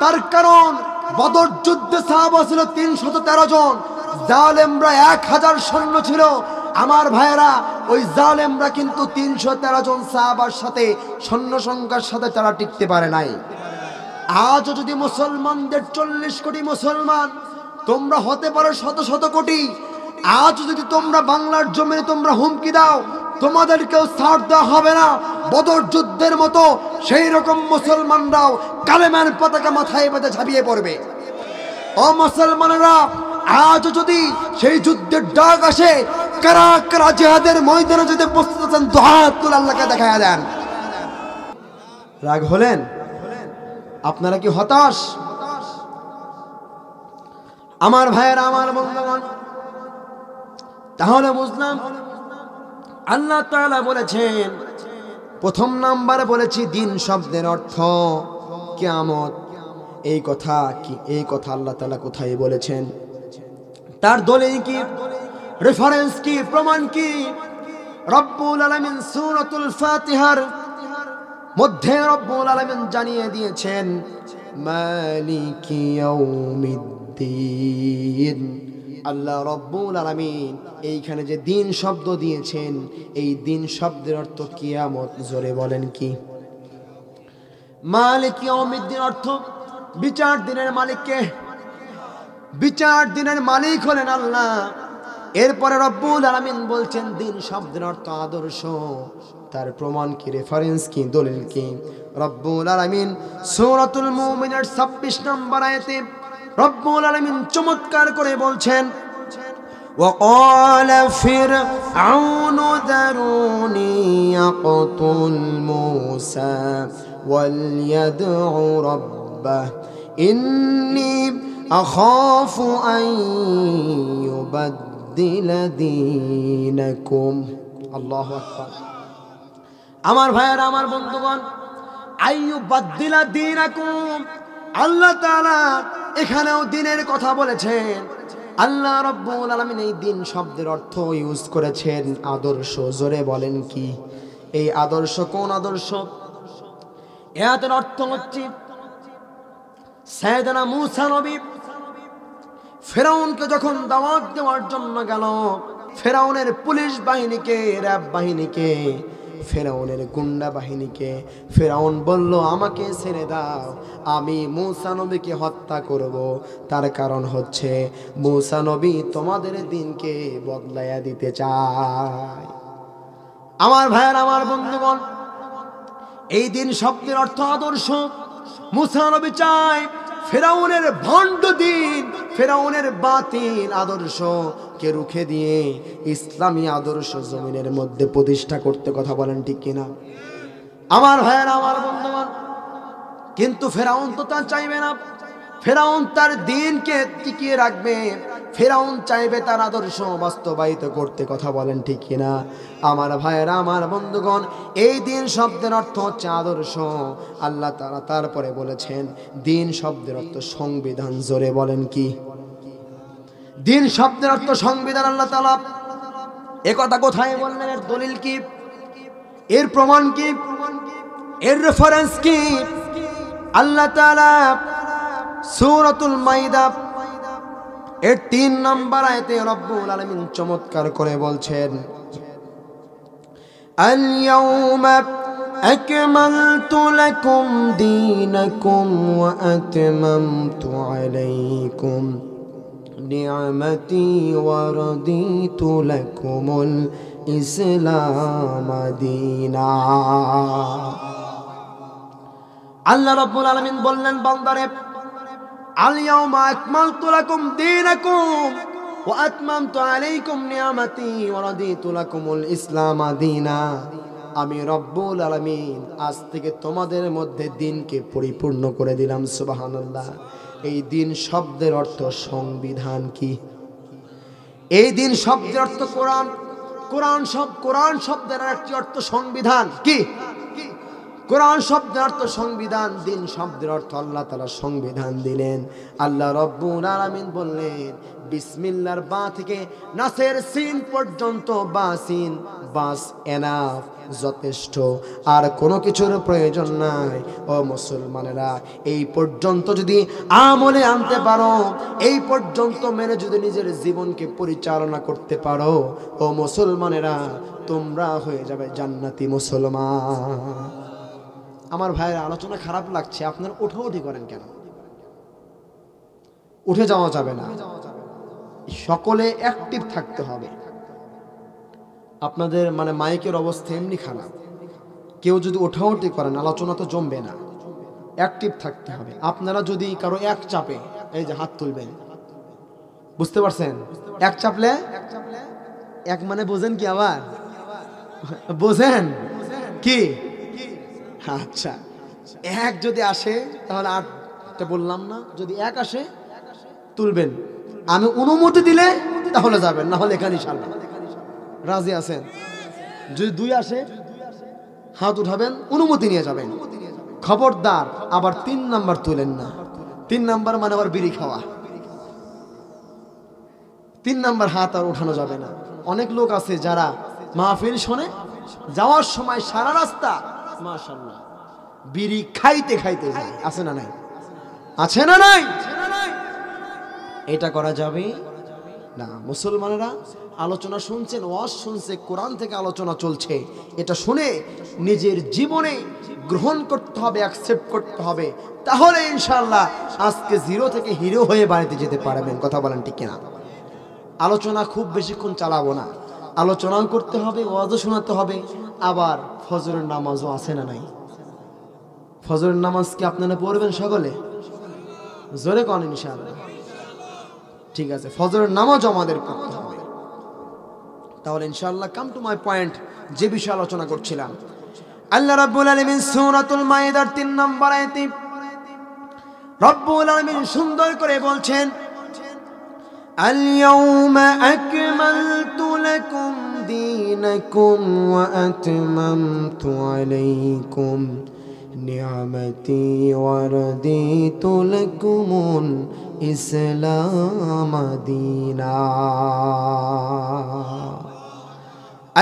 তার কারণ বদর যুদ্ধে সাহাবা ছিল 313 জন, জালেমরা 1000 সৈন্য ছিল। আমার ভাইয়েরা, ওই জালেমরা কিন্তু 313 জন সাহাবার সাথে সৈন্য সংখ্যার সাথে তারা টিকতে পারে নাই। আজও যদি মুসলমানদের 40 কোটি মুসলমান, তোমরা হতে পারো শত শত কোটি। আজ যদি তোমরা বাংলার জমিনে তোমরা হুমকি দাও, তোমাদেরকেও ছাড় দেওয়া হবে না। বদর যুদ্ধের মতো সেই রকম মুসলমানরাও কালেমার পতাকা মাথায় বেঁধে ঝাঁপিয়ে পড়বে। ও মুসলমানেরা, আজ যদি সেই যুদ্ধের ডাক আসে, কারা কারা জিহাদের ময়দানে যদি প্রস্তুত আছেন, দুহাত তুলে আল্লাহকে দেখায়া দেন। রাগ হলেন? আপনারা কি হতাশ? আমার ভাইয়েরা, আমার বন্ধুগণ, তাহলে বুঝলাম আল্লাহ তাআলা বলেছেন, প্রথম নাম্বারে বলেছি দিন শব্দের অর্থ কিয়ামত। এই কথা কি? এই কথা আল্লাহ তাআলা কোথায় বলেছেন? তার দলিল কি? রেফারেন্স কি? প্রমাণ কি? রব্বুল আলামিন সূরাতুল ফাতিহার মধ্যে রব্বুল আলামিন জানিয়ে দিয়েছেন মালিকি ইয়াউমিদ্দিন। আল্লাহ রব্বুল আলামিন এইখানে যে দিন শব্দ দিয়েছেন, এই দিন শব্দের অর্থ কিয়ামত। জোরে বলেন কি? মালিকি ইয়াউমিদ্দিন অর্থ বিচার দিনের মালিককে। বিচার দিনের মালিক হলেন আল্লাহ। এরপরে রব্বুল আলামিন বলছেন দিন শব্দের অর্থ আদর্শ। তার প্রমাণ কি? রেফারেন্স কি? দলিল কি? রব্বুল আলামিন সূরাতুল মুমিনের 26 নম্বর আয়াতে রব্বুল আলামিন চমৎকার করে বলছেন, وقال فرعون ذروني يقتل موسى وليدع ربه إني أخاف أن يبدل دينكم। الله أكبر। আমার ভাইয়েরা, আমার বন্ধুগণ, আইয়ুবাদদিলা দীনাকুম, আল্লাহ তাআলা এখানেও দিনের কথা বলেছেন। আল্লাহ রাব্বুল আলামিন এই দিন শব্দের অর্থ ইউজ করেছেন আদর্শ। জোরে বলেন কি? এই আদর্শ কোন আদর্শ? এর অর্থ হচ্ছে সাইয়েদনা মূসা নবী ফেরাউনকে যখন দাওয়াত দেওয়ার জন্য গেল, ফেরাউনের পুলিশ বাহিনীকে, র‍্যাব বাহিনীকে ফেরাউনের গুন্ডা বাহিনীকে। ফেরাউন বলল, আমাকে ছেড়ে দাও, আমি মূসা নবীকে হত্যা করব। তার কারণ হচ্ছে মূসা নবী তোমাদের দিনকে বদলাইয়া দিতে চায়। আমার ভাইয়ের, আমার বন্ধুগণ, এই দিন শব্দের অর্থ আদর্শ। মূসা নবী চায় ফেরাউনের ভণ্ড দিন, ফেরাউনের বাতিল আদর্শকে রুখে দিয়ে ইসলামী আদর্শ জমিনের মধ্যে প্রতিষ্ঠা করতে। কথা বলেন ঠিক কিনা? আমার ভাইয়ের, আমার বন্ধুগণ, কিন্তু ফেরাউন তো তা চাইবে না। ফেরাউন তার দিনকে টিকিয়ে রাখবে, ফেরাউন চাইবে তার আদর্শ বাস্তবায়িত করতে। কথা বলেন ঠিক কিনা? আমার ভাইয়েরা, আমার বন্ধুগণ, এই দিন শব্দের অর্থ হচ্ছে আদর্শ। আল্লাহ তাআলা তারপরে বলেছেন দিন শব্দের অর্থ সংবিধান। জোরে বলেন কি? দিন শব্দের অর্থ সংবিধান। আল্লাহ তাআলা একথা কোথায় বললেন? এর দলিল কি? এর প্রমাণ কি? এর রেফারেন্স কি? আল্লাহ তাআলা সূরাতুল মাইদা এর 3 নম্বর আয়াতে রব্বুল আলামিন চমৎকার করে বলছেন, আল ইয়াউমা আকমালতু লাকুম দীনাকুম ওয়া আতমামতু আলাইকুম নি'মাতি ওয়া রাদিতু লাকুমুল ইসলাম দীনা। আল্লাহ রাব্বুল আলামিন বললেন, বান্দারে, আল ইয়াউমা আকমালতু লাকুম দীনাকুম ওয়া আতমামতু আলাইকুম নি'মাতি ওয়া রাদিতু লাকুমুল ইসলাম দীনা। আমি রব্বুল আলামিন আজ থেকে তোমাদের মধ্যে দিনকে পরিপূর্ণ করে দিলাম। সুবহানাল্লাহ। এই দিন শব্দের অর্থ সংবিধান। কি? এই দিন শব্দের অর্থ কোরআন। কোরআন শব্দের আরেকটি অর্থ সংবিধান। কি? কোরআন শব্দের অর্থ সংবিধান, দিন শব্দের অর্থ আল্লাহ তাআলা সংবিধান দিলেন। আল্লাহ রব্বুল আলামিন বললেন, বিসমিল্লাহর বা থেকে নাসের সিন পর্যন্ত, বা সিন বাস এনাফ, যথেষ্ট, আর কোনো কিছুর প্রয়োজন নাই। ও মুসলমানেরা, এই পর্যন্ত যদি আমলে আনতে পারো, এই পর্যন্ত মেনে যদি নিজের জীবনকে পরিচালনা করতে পারো, ও মুসলমানেরা, তোমরা হয়ে যাবে জান্নাতি মুসলমান। আমার ভাইয়ের, আলোচনা খারাপ লাগছে, আপনারা উঠি করেন কেন? উঠে যাওয়া যাবে না, সকলে অ্যাক্টিভ থাকতে হবে। আপনাদের মাইকের অবস্থা এমনি খারাপ, কেউ যদি ওঠাউঠি করেন আলোচনা তো জমবে না। অ্যাক্টিভ থাকতে হবে। আপনারা যদি কারো এক চাপে, এই যে হাত তুলবেন, বুঝতে পারছেন? এক চাপলে এক বোঝেন কি? আবার বোঝেন কি? আচ্ছা, এক যদি আসে তাহলে আটটা বললাম না, যদি এক আসে তুলবেন, আমি অনুমতি দিলে তাহলে যাবেন, না হলে এখানেই সারবেন। রাজি আছেন? যদি 2 আসে হাত উঠাবেন, অনুমতি নিয়ে যাবেন। খবরদার আবার 3 নাম্বার তুলেন না। 3 নাম্বার আবার বিড়ি খাওয়া। 3 নাম্বার হাত আর উঠানো যাবে না। অনেক লোক আছে যারা মাহফিল শোনে, যাওয়ার সময় সারা রাস্তা মাশাআল্লাহ বিড়ি খাইতে খাইতে যায়। আছে না নাই? আছে না নাই? এটা করা যাবে না। মুসলমানেরা, আলোচনা শুনছেন, ওয়াজ শুনছে, কোরআন থেকে আলোচনা চলছে, এটা শুনে নিজের জীবনে গ্রহণ করতে হবে, অ্যাকসেপ্ট করতে হবে। তাহলে ইনশাআল্লাহ আজকে 0 থেকে হিরো হয়ে বাড়িতে যেতে পারবেন। কথা বলেন ঠিক কিনা? আলোচনা খুব বেশিক্ষণ চালাবো না, আলোচনাও করতে হবে, ওয়াজও শোনাতে হবে। আবার ফজরের নামাজও আছে না নাই? ফজরের নামাজ কি আপনারা পড়বেন সকলে? জোরে কোন ইনশাআল্লাহ। ঠিক আছে, ফজরের নামাজ আমাদের পড়তে হবে। তাহলে ইনশাআল্লাহ কাম টু মাই পয়েন্ট, যে বিষয়ে আলোচনা করছিলাম। আল্লাহ রাব্বুল আলামিন সূরাতুল মাইদার 3 নম্বর আয়াতে রব্বুল আলামিন সুন্দর করে বলছেন, আল ইয়াউমা আকমালতু লাকুম দীনাকুম ওয়া আতমামতু আলাইকুম নি'মাতি ওয়া রাদিতু লাকুমুল ইসলাম দীনা।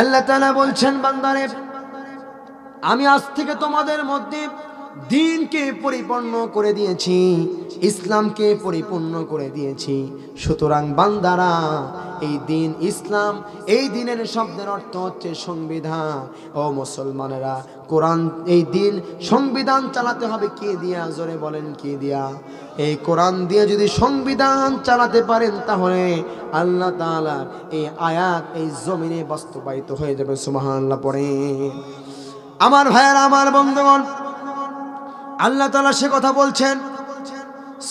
আল্লাহ তাআলা বলছেন, বান্দারে, আমি আজ থেকে তোমাদের মধ্যে দ্বীনকে পরিপূর্ণ করে দিয়েছি, ইসলামকে পরিপূর্ণ করে দিয়েছি। সুতরাং বান্দারা, এই দ্বীন ইসলাম, এই দ্বীনের শব্দের অর্থ হচ্ছে সংবিধান। ও মুসলমানেরা, কোরআন, এই দ্বীন সংবিধান চালাতে হবে কি দিয়া? জোরে বলেন কি দিয়া? এই কোরআন দিয়ে যদি সংবিধান চালাতে পারেন, তাহলে আল্লাহ তাআলার এই আয়াত এই জমিনে বাস্তবায়িত হয়ে যাবে। সুবহানাল্লাহ পড়েন। আমার ভাইয়েরা, আমার বন্ধুগণ, আল্লাহ তাআলা সে কথা বলছেন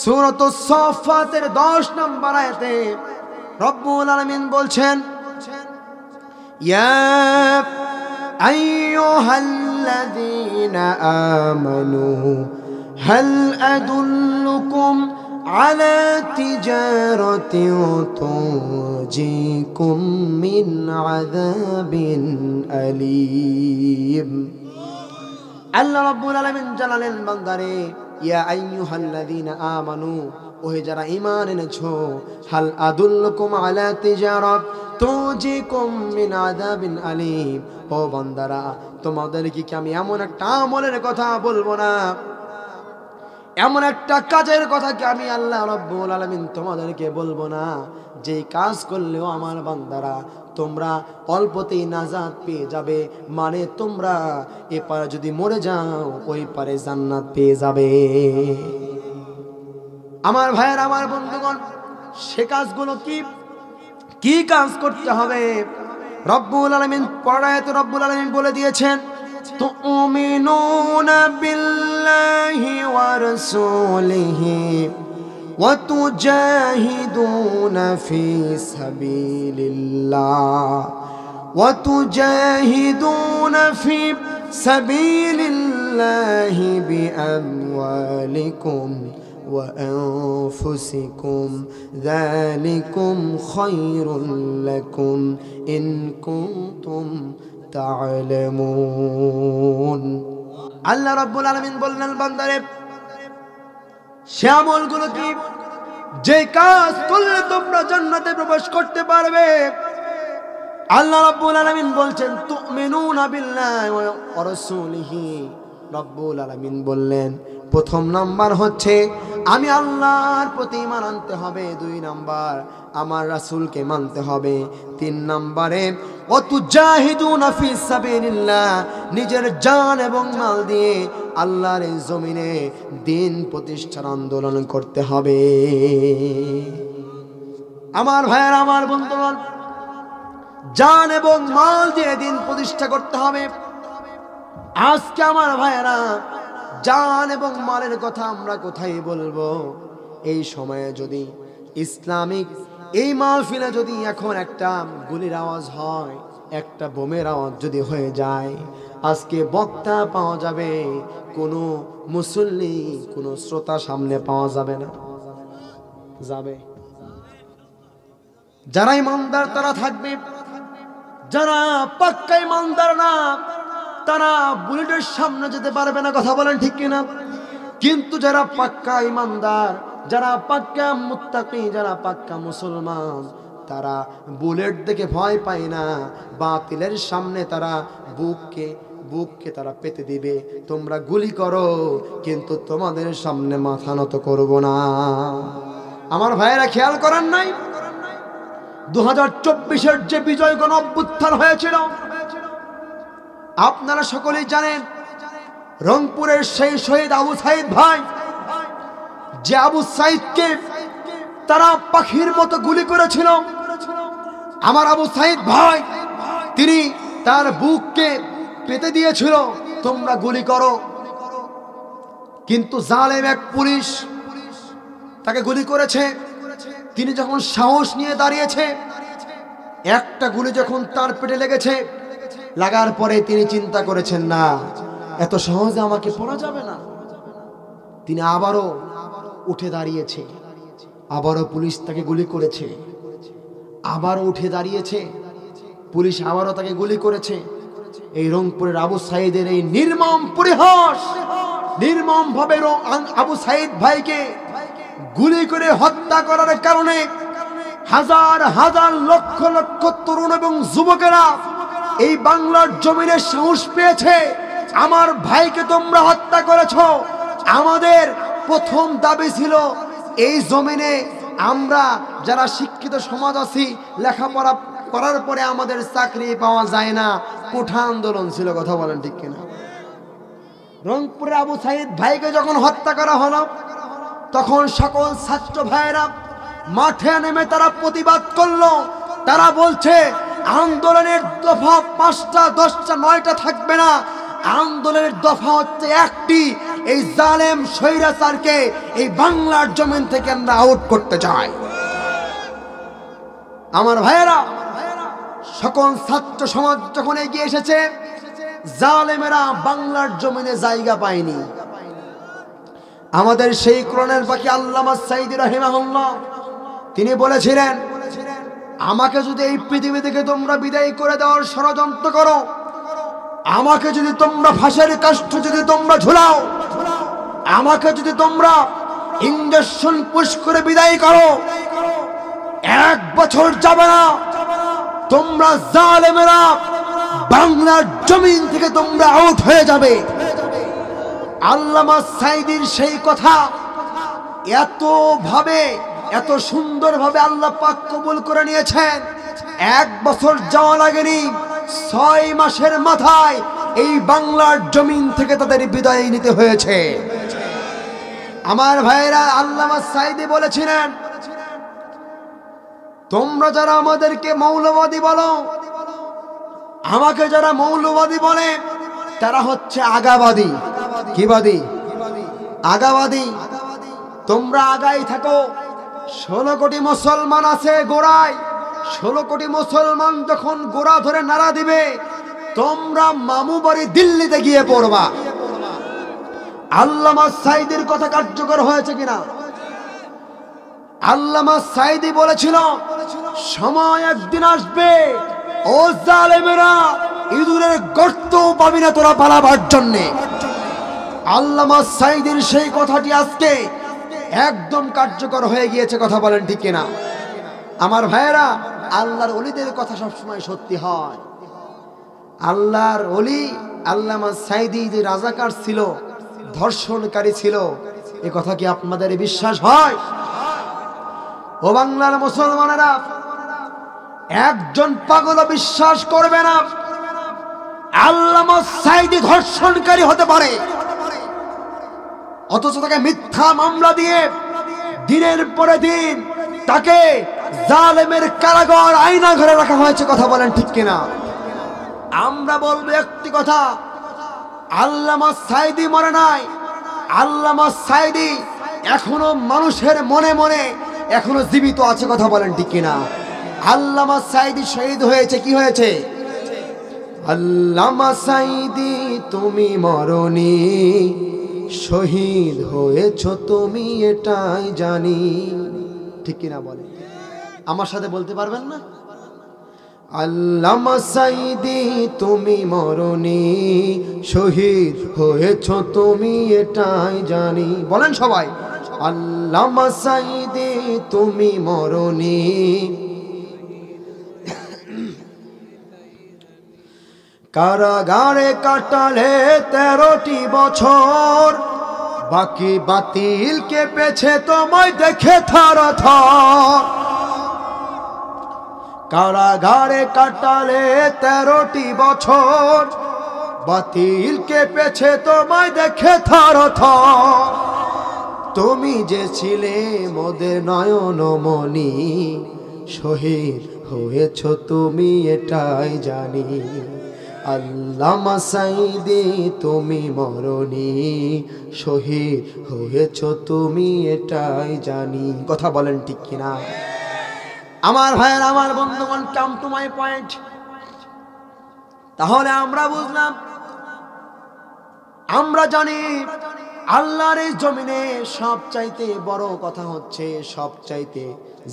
সূরাতুস সাফফাতের 10 নম্বর আয়াতে। রব্বুল আলামিন বলছেন, ইয়া আইয়ুহাল্লাযীনা আমানু হাল আদুল্লুকুম আলা তিজারাতিন তুনজিকুম মিন আযাবিন আলীম। আল্লাহ রাব্বুল আলামিন জানালেন, বান্দারে, ইয়া আইয়ুহাল্লাযীনা আমানু, ওহে যারা ঈমান এনেছো, হাল আদুল্লুকুম আলা তিজারাত তুনজিকুম মিন আযাবিন আলীম। ও বান্দারা, তোমাদেরকে কি আমি এমন একটা আমলের কথা বলবো না, এমন একটা কাজের কথা কি আমি আল্লাহ রাব্বুল আলামিন তোমাদেরকে বলবো না, যে কাজ করলেও আমার বান্দারা তোমরা অল্পতেই নাজাত পেয়ে যাবে? মানে তোমরা এপারে যদি মরে যাও, ওই পারে জান্নাত পেয়ে যাবে। আমার ভাইয়ের, আমার বন্ধুগণ, সে কাজগুলো কি কি কাজ করতে হবে? রব্বুল আলামিন পড়ায়তে রব্বুল আলামিন বলে দিয়েছেন, তুমিনুনা বিল্লাহি ওয়া রাসূলিহি ওয়া তুজাহিদুনা ফি সাবিলিল্লাহ ওয়া তুজাহিদুনা ফি সাবিলিল্লাহি বিআমওয়ালিকুম ওয়া আনফুসিকুম যালিকুম খায়রুল লাকুম ইন কুনতুম তা'লামুন। আল্লাহ রাব্বুল আলামিন বললেন, বান্দারে, সে আমলগুলো কি, যে কাজ করলে তোমরা জান্নাতে প্রবেশ করতে পারবে? আল্লাহ রাব্বুল আলামিন বলছেন, তুমিনুনা বিল্লাহি ওয়া রাসূলিহি। রব্বুল আলামিন বললেন, প্রথম নাম্বার হচ্ছে আমি আল্লাহর প্রতি ঈমান আনতে হবে, 2 নাম্বার আমার রাসূলকে মানতে হবে, 3 নম্বরে ওয়াতুজাহিদুনা ফি সাবিলিল্লাহ, নিজের জান এবং মাল দিয়ে আল্লাহর এই জমিনে দ্বীন প্রতিষ্ঠার আন্দোলন করতে হবে। আমার ভাইয়েরা, আমার বন্ধুগণ, জান এবং মাল দিয়ে দ্বীন প্রতিষ্ঠা করতে হবে। আজকে আমার ভাইয়েরা, জান এবং মালের কথা আমরা কোথায় বলবো? এই সময়ে যদি ইসলামিক এই মাহফিলে যদি এখন একটা গুলির আওয়াজ হয়, একটা বোমের আওয়াজ যদি হয়ে যায়, আজকে বক্তা পাওয়া যাবে, কোনো মুসল্লি, কোনো শ্রোতা সামনে পাওয়া যাবে না। যাবে যারা ইমানদার তারা থাকবে, যারা পাক্কা ইমানদার না তারা বুলেটের সামনে যেতে পারবে না। কথা বলেন ঠিক কিনা? কিন্তু যারা পাক্কা ইমানদার, যারা পাক্কা মুত্তাকি, যারা পাক্কা মুসলমান, তারা বুলেট দেখে ভয় পায় না। বাতিলের সামনে তারা বুককে তারা পেতে দিবে। তোমরা গুলি করো, কিন্তু তোমাদের সামনে মাথা নত করব না। আমার ভাইয়েরা, খেয়াল করেন নাই 2024-এর যে বিজয় গণ অভ্যুত্থান হয়েছিল, আপনারা সকলেই জানেন, রংপুরের সেই শহীদ আবু সাইদ ভাই, যে আবু সাইদকে তারা পাখির মতো গুলি করেছিল, আমার আবু সাইদ ভাই, তিনি তার বুককে পেতে দিয়েছিল, তোমরা গুলি করো। কিন্তু জালেম এক পুলিশ তাকে গুলি করেছে। তিনি যখন সাহস নিয়ে দাঁড়িয়েছে, একটা গুলি যখন তার পেটে লেগেছে, লাগার পরে তিনি চিন্তা করেছেন, না, এত সহজে আমাকে পড়া যাবে না। তিনি আবারও উঠে দাঁড়িয়েছে, আবারও পুলিশ তাকে গুলি করেছে, আবারও উঠে দাঁড়িয়েছে, পুলিশ আবারও তাকে গুলি করেছে। এই রংপুরের আবু সাইদের এই নির্মম পরিহাস, নির্মম ভাবে আবু সাইদ ভাইকে গুলি করে হত্যা করার কারণে হাজার হাজার লক্ষ লক্ষ তরুণ এবং যুবকেরা এই বাংলার জমিনে সাহস পেয়েছে আমার ভাইকে তোমরা হত্যা করেছো। আমাদের প্রথম দাবি ছিল এই জমিনে আমরা যারা শিক্ষিত সমাজ আছি, লেখাপড়া করার পরে আমাদের চাকরি পাওয়া যায় না, কোঠা আন্দোলন ছিল। কথা বলেন ঠিক কিনা? রংপুরে আবু সাইদ ভাইকে যখন হত্যা করা হলো, তখন সকল ছাত্র ভাইয়েরা মাঠে নেমে তারা প্রতিবাদ করলো। তারা বলছে আন্দোলনের দফা 5টা 10টা 9টা থাকবে না, আন্দোলনের দফা হচ্ছে একটি, এই জালেম স্বৈরাচারকে এই বাংলার জমিন থেকে আমরা আউট করতে চাই। আমার ভাইয়েরা, সকল ছাত্র সমাজ যখন এগিয়ে এসেছে, জালেমেরা বাংলার জমিনে জায়গা পায়নি। আমাদের সেই কোরআনের পাখি আল্লামা সাঈদী রাহিমাহুল্লাহ তিনি বলেছিলেন, আমাকে যদি এই পৃথিবী থেকে তোমরা বিদায় করে দেওয়ার ষড়যন্ত্র করো, আমাকে যদি তোমরা ফাঁসের কাষ্ঠ যদি তোমরা ঝুলাও, আমাকে যদি তোমরা ইঞ্জেকশন পুশ করে বিদায় করো, 1 বছর যাবে না তোমরা জালেমেরা বাংলার জমিন থেকে তোমরা আউট হয়ে যাবে। আল্লামা সাঈদীর সেই কথা এত সুন্দরভাবে আল্লাহ পাক কবুল করে নিয়েছেন। 1 বছর যাওয়া লাগেনি, 6 মাসের মাথায় এই বাংলার জমিন থেকে তাদের বিদায় নিতে হয়েছে। আমার ভাইয়েরা, আল্লামা সাঈদী বলেছিলেন, তোমরা যারা আমাদেরকে মৌলবাদী বলো, আমাকে যারা মৌলবাদী বলে, তারা হচ্ছে আগাবাদী। কিবাদী? আগাবাদী। তোমরা আগাই থাকো। 16 কোটি মুসলমান আছে গোড়ায়। 16 কোটি মুসলমান যখন গোড়া ধরে নাড়া দিবে, তোমরা মামু বাড়ি দিল্লিতে গিয়ে পড়বা। আল্লামা সাঈদীর কথা কার্যকর হয়েছে কিনা? আল্লামা সাঈদী বলেছিল, সময় একদিন আসবে, ও জালেমেরা, ইঁদুরের গর্ত পাবি না তোরা পালাবার জন্যে। আল্লামা সাঈদীর সেই কথাটি আজকে একদম কার্যকর হয়ে গিয়েছে। কথা বলেন ঠিক কিনা? আমার ভাইয়েরা, আল্লাহর ওলিদের কথা সবসময় সত্যি হয়। আল্লাহর ওলি আল্লামা সাঈদী যে রাজাকার ছিল, ধর্ষণকারী ছিল, এ কথা কি আপনাদের বিশ্বাস হয়? ও বাংলার মুসলমানেরা, একজন পাগল বিশ্বাস করবে না আল্লামা সাঈদী ধর্ষণকারী হতে পারে, অথচ তাকে মিথ্যা মামলা দিয়ে দিনের পরে দিন তাকে জালেমের কারাগার আয়না ঘরে রাখা হয়েছে। কথা বলেন ঠিক কিনা? আমরা বলবো একটি কথা, আল্লামা সাঈদী মরে নাই। আল্লামা সাঈদী এখনো মানুষের মনে মনে এখনো জীবিত আছে। কথা বলেন ঠিক কিনা? আল্লামা সাঈদী শহীদ হয়েছে। কি হয়েছে? আল্লামা সাঈদী তুমি মরনি, শহীদ হয়েছ তুমি এটাই জানি। ঠিক কিনা বলে? আমার সাথে বলতে পারবেন না? আল্লামা সাঈদী তুমি মরনি, শহীদ হয়েছ তুমি এটাই জানি। বলেন সবাই, আল্লামা সাঈদী তুমি মরনি। কারাগারে কাটালে 13টি বছর, বাকি বাতিল কেঁপেছে তোমায় দেখে থরথর। কারাগারে কাটালে 13টি বছর, বাতিল কেঁপেছে তোমায় দেখে থরথর। তুমি যে ছিলে মোদের নয়নমণি, শহীদ হয়েছ তুমি এটাই জানি। আল্লামা সাঈদী তুমি মরনি, শহীদ হয়েছ তুমি এটাই জানি। কথা বলেন ঠিক কিনা? আমার ভাইয়ের, আমার বন্ধুগণ, কাম টু মাই পয়েন্ট। তাহলে আমরা বুঝলাম, আমরা জানি আল্লাহর এই জমিনে সবচাইতে বড় কথা হচ্ছে, সবচাইতে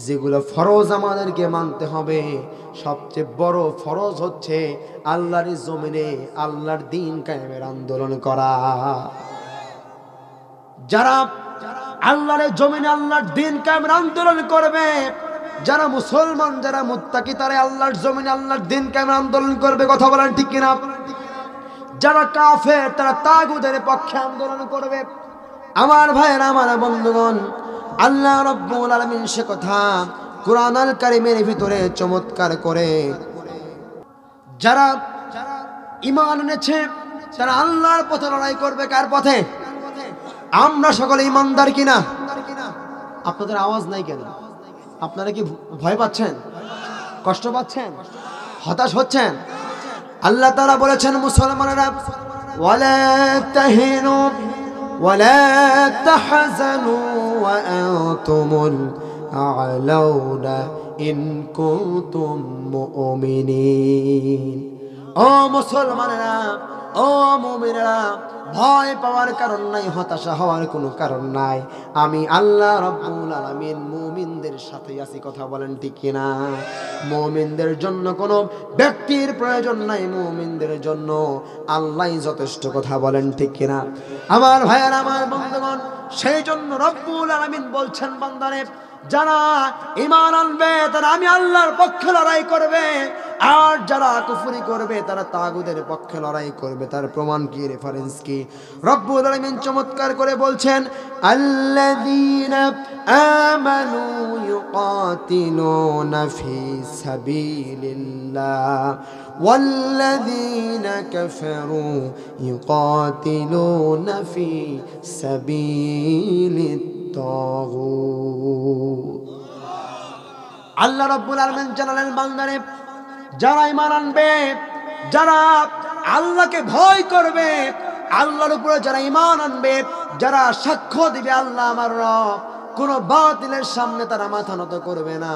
যেগুলো ফরজ আমাদেরকে মানতে হবে, সবচেয়ে বড় ফরজ হচ্ছে আল্লাহর এই জমিনে আল্লাহর দ্বীন কায়েমের আন্দোলন করা। যারা আল্লাহর এই জমিনে আল্লাহর দ্বীন কায়েমের আন্দোলন করবে, যারা মুসলমান, যারা মুত্তাকি, তারা আল্লাহর জমিনে আল্লাহর দ্বীন কায়েমের আন্দোলন করবে। কথা বলেন ঠিক কিনা? যারা কাফের তারা তাগুতের পক্ষে আন্দোলন করবে। আমার ভাইয়েরা, আমার বন্ধুগণ, আল্লাহ রাব্বুল আলামিন সে কথা কুরআনুল কারীমের ভিতরে চমৎকার করে যারা ঈমান এনেছে তারা আল্লাহর পথে লড়াই করবে। কার পথে? আমরা সকলে ঈমানদার কিনা? আপনাদের আওয়াজ নাই কেন? আপনারা কি ভয় পাচ্ছেন, কষ্ট পাচ্ছেন, হতাশ হচ্ছেন? আল্লাহ তাআলা বলেছেন মুসলমানেরা ওয়ালা তাহিনু ওয়ালা তাহজানু ওয়া আনতুমুল আ'লাউনা ইন কুনতুম মুমিনিন। ও মুসলমানেরা, ও মুমিনেরা, ভয় পাওয়ার কারণ নাই, হতাশা হওয়ার কোনো কারণ নাই। আমি আল্লাহ রাব্বুল আলামিন মুমিনদের সাথে আছি। কথা বলেন ঠিক কিনা? মুমিনদের জন্য কোনো ব্যক্তির প্রয়োজন নাই, মুমিনদের জন্য আল্লাহই যথেষ্ট। কথা বলেন ঠিক কিনা? আমার ভাইয়েরা, আমার বন্ধুগণ, সেই জন্য রব্বুল আলামিন বলছেন বান্দারে যারা ঈমান আনবে তারা আমি আল্লাহর পক্ষে লড়াই করবে, আর যারা কুফরি করবে তারা তাগুতের পক্ষে লড়াই করবে। তার প্রমাণ কি, রেফারেন্স কি? রব্বুল আলামিন চমৎকার করে বলছেন আল্লাযীনা আমানু ইউকাতিলুনা ফি সাবিলিল্লাহ ওয়াল্লাযীনা কাফারু ইউকাতিলুনা ফি সাবিলিত তাগুত। আল্লাহ রাব্বুল আলামিন জানালেন বান্দারে যারা ঈমান আনবে, যারা আল্লাহকে ভয় করবে, আল্লাহর উপরে যারা ঈমান আনবে, যারা সাক্ষ্য দিবে আল্লাহ আমার রব, কোন বাতিলের সামনে তারা মাথা নত করবে না,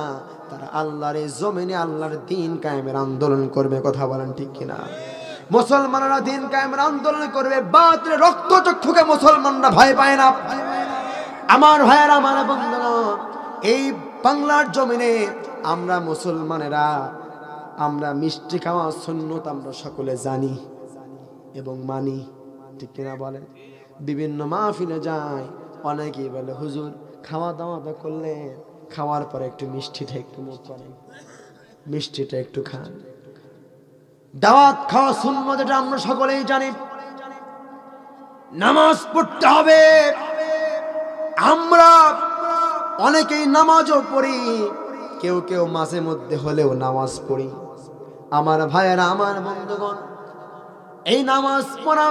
তারা আল্লাহর এই জমিনে আল্লাহর দ্বীন কায়েমের আন্দোলন করবে। কথা বলেন ঠিক কিনা? মুসলমানরা দ্বীন কায়েমের আন্দোলন করবে। বাতিলের রক্তচক্ষুকে মুসলমানরা ভয় পায় না। আমার ভাইয়েরা, আমার বন্ধুগণ, এই বাংলার জমিনে আমরা মুসলমানেরা আমরা মিষ্টি খাওয়া সুন্নত আমরা সকলে জানি এবং মানি, ঠিক কিনা বলেন? বিভিন্ন মাহফিলে যাই, অনেকেই বলে হুজুর খাওয়া দাওয়া তো করলে খাওয়ার পরে একটু মিষ্টিটা একটু মুখ করেন, মিষ্টিটা একটু খান। দাওয়াত খাওয়া সুন্নত, এটা আমরা সকলেই জানি। নামাজ পড়তে হবে, আমরা অনেকেই নামাজও পড়ি, কেউ কেউ মাঝে মধ্যে হলেও নামাজ পড়ি। আমার ভাইয়েরা, আমার বন্ধুগণ, এই নামাজ পড়া,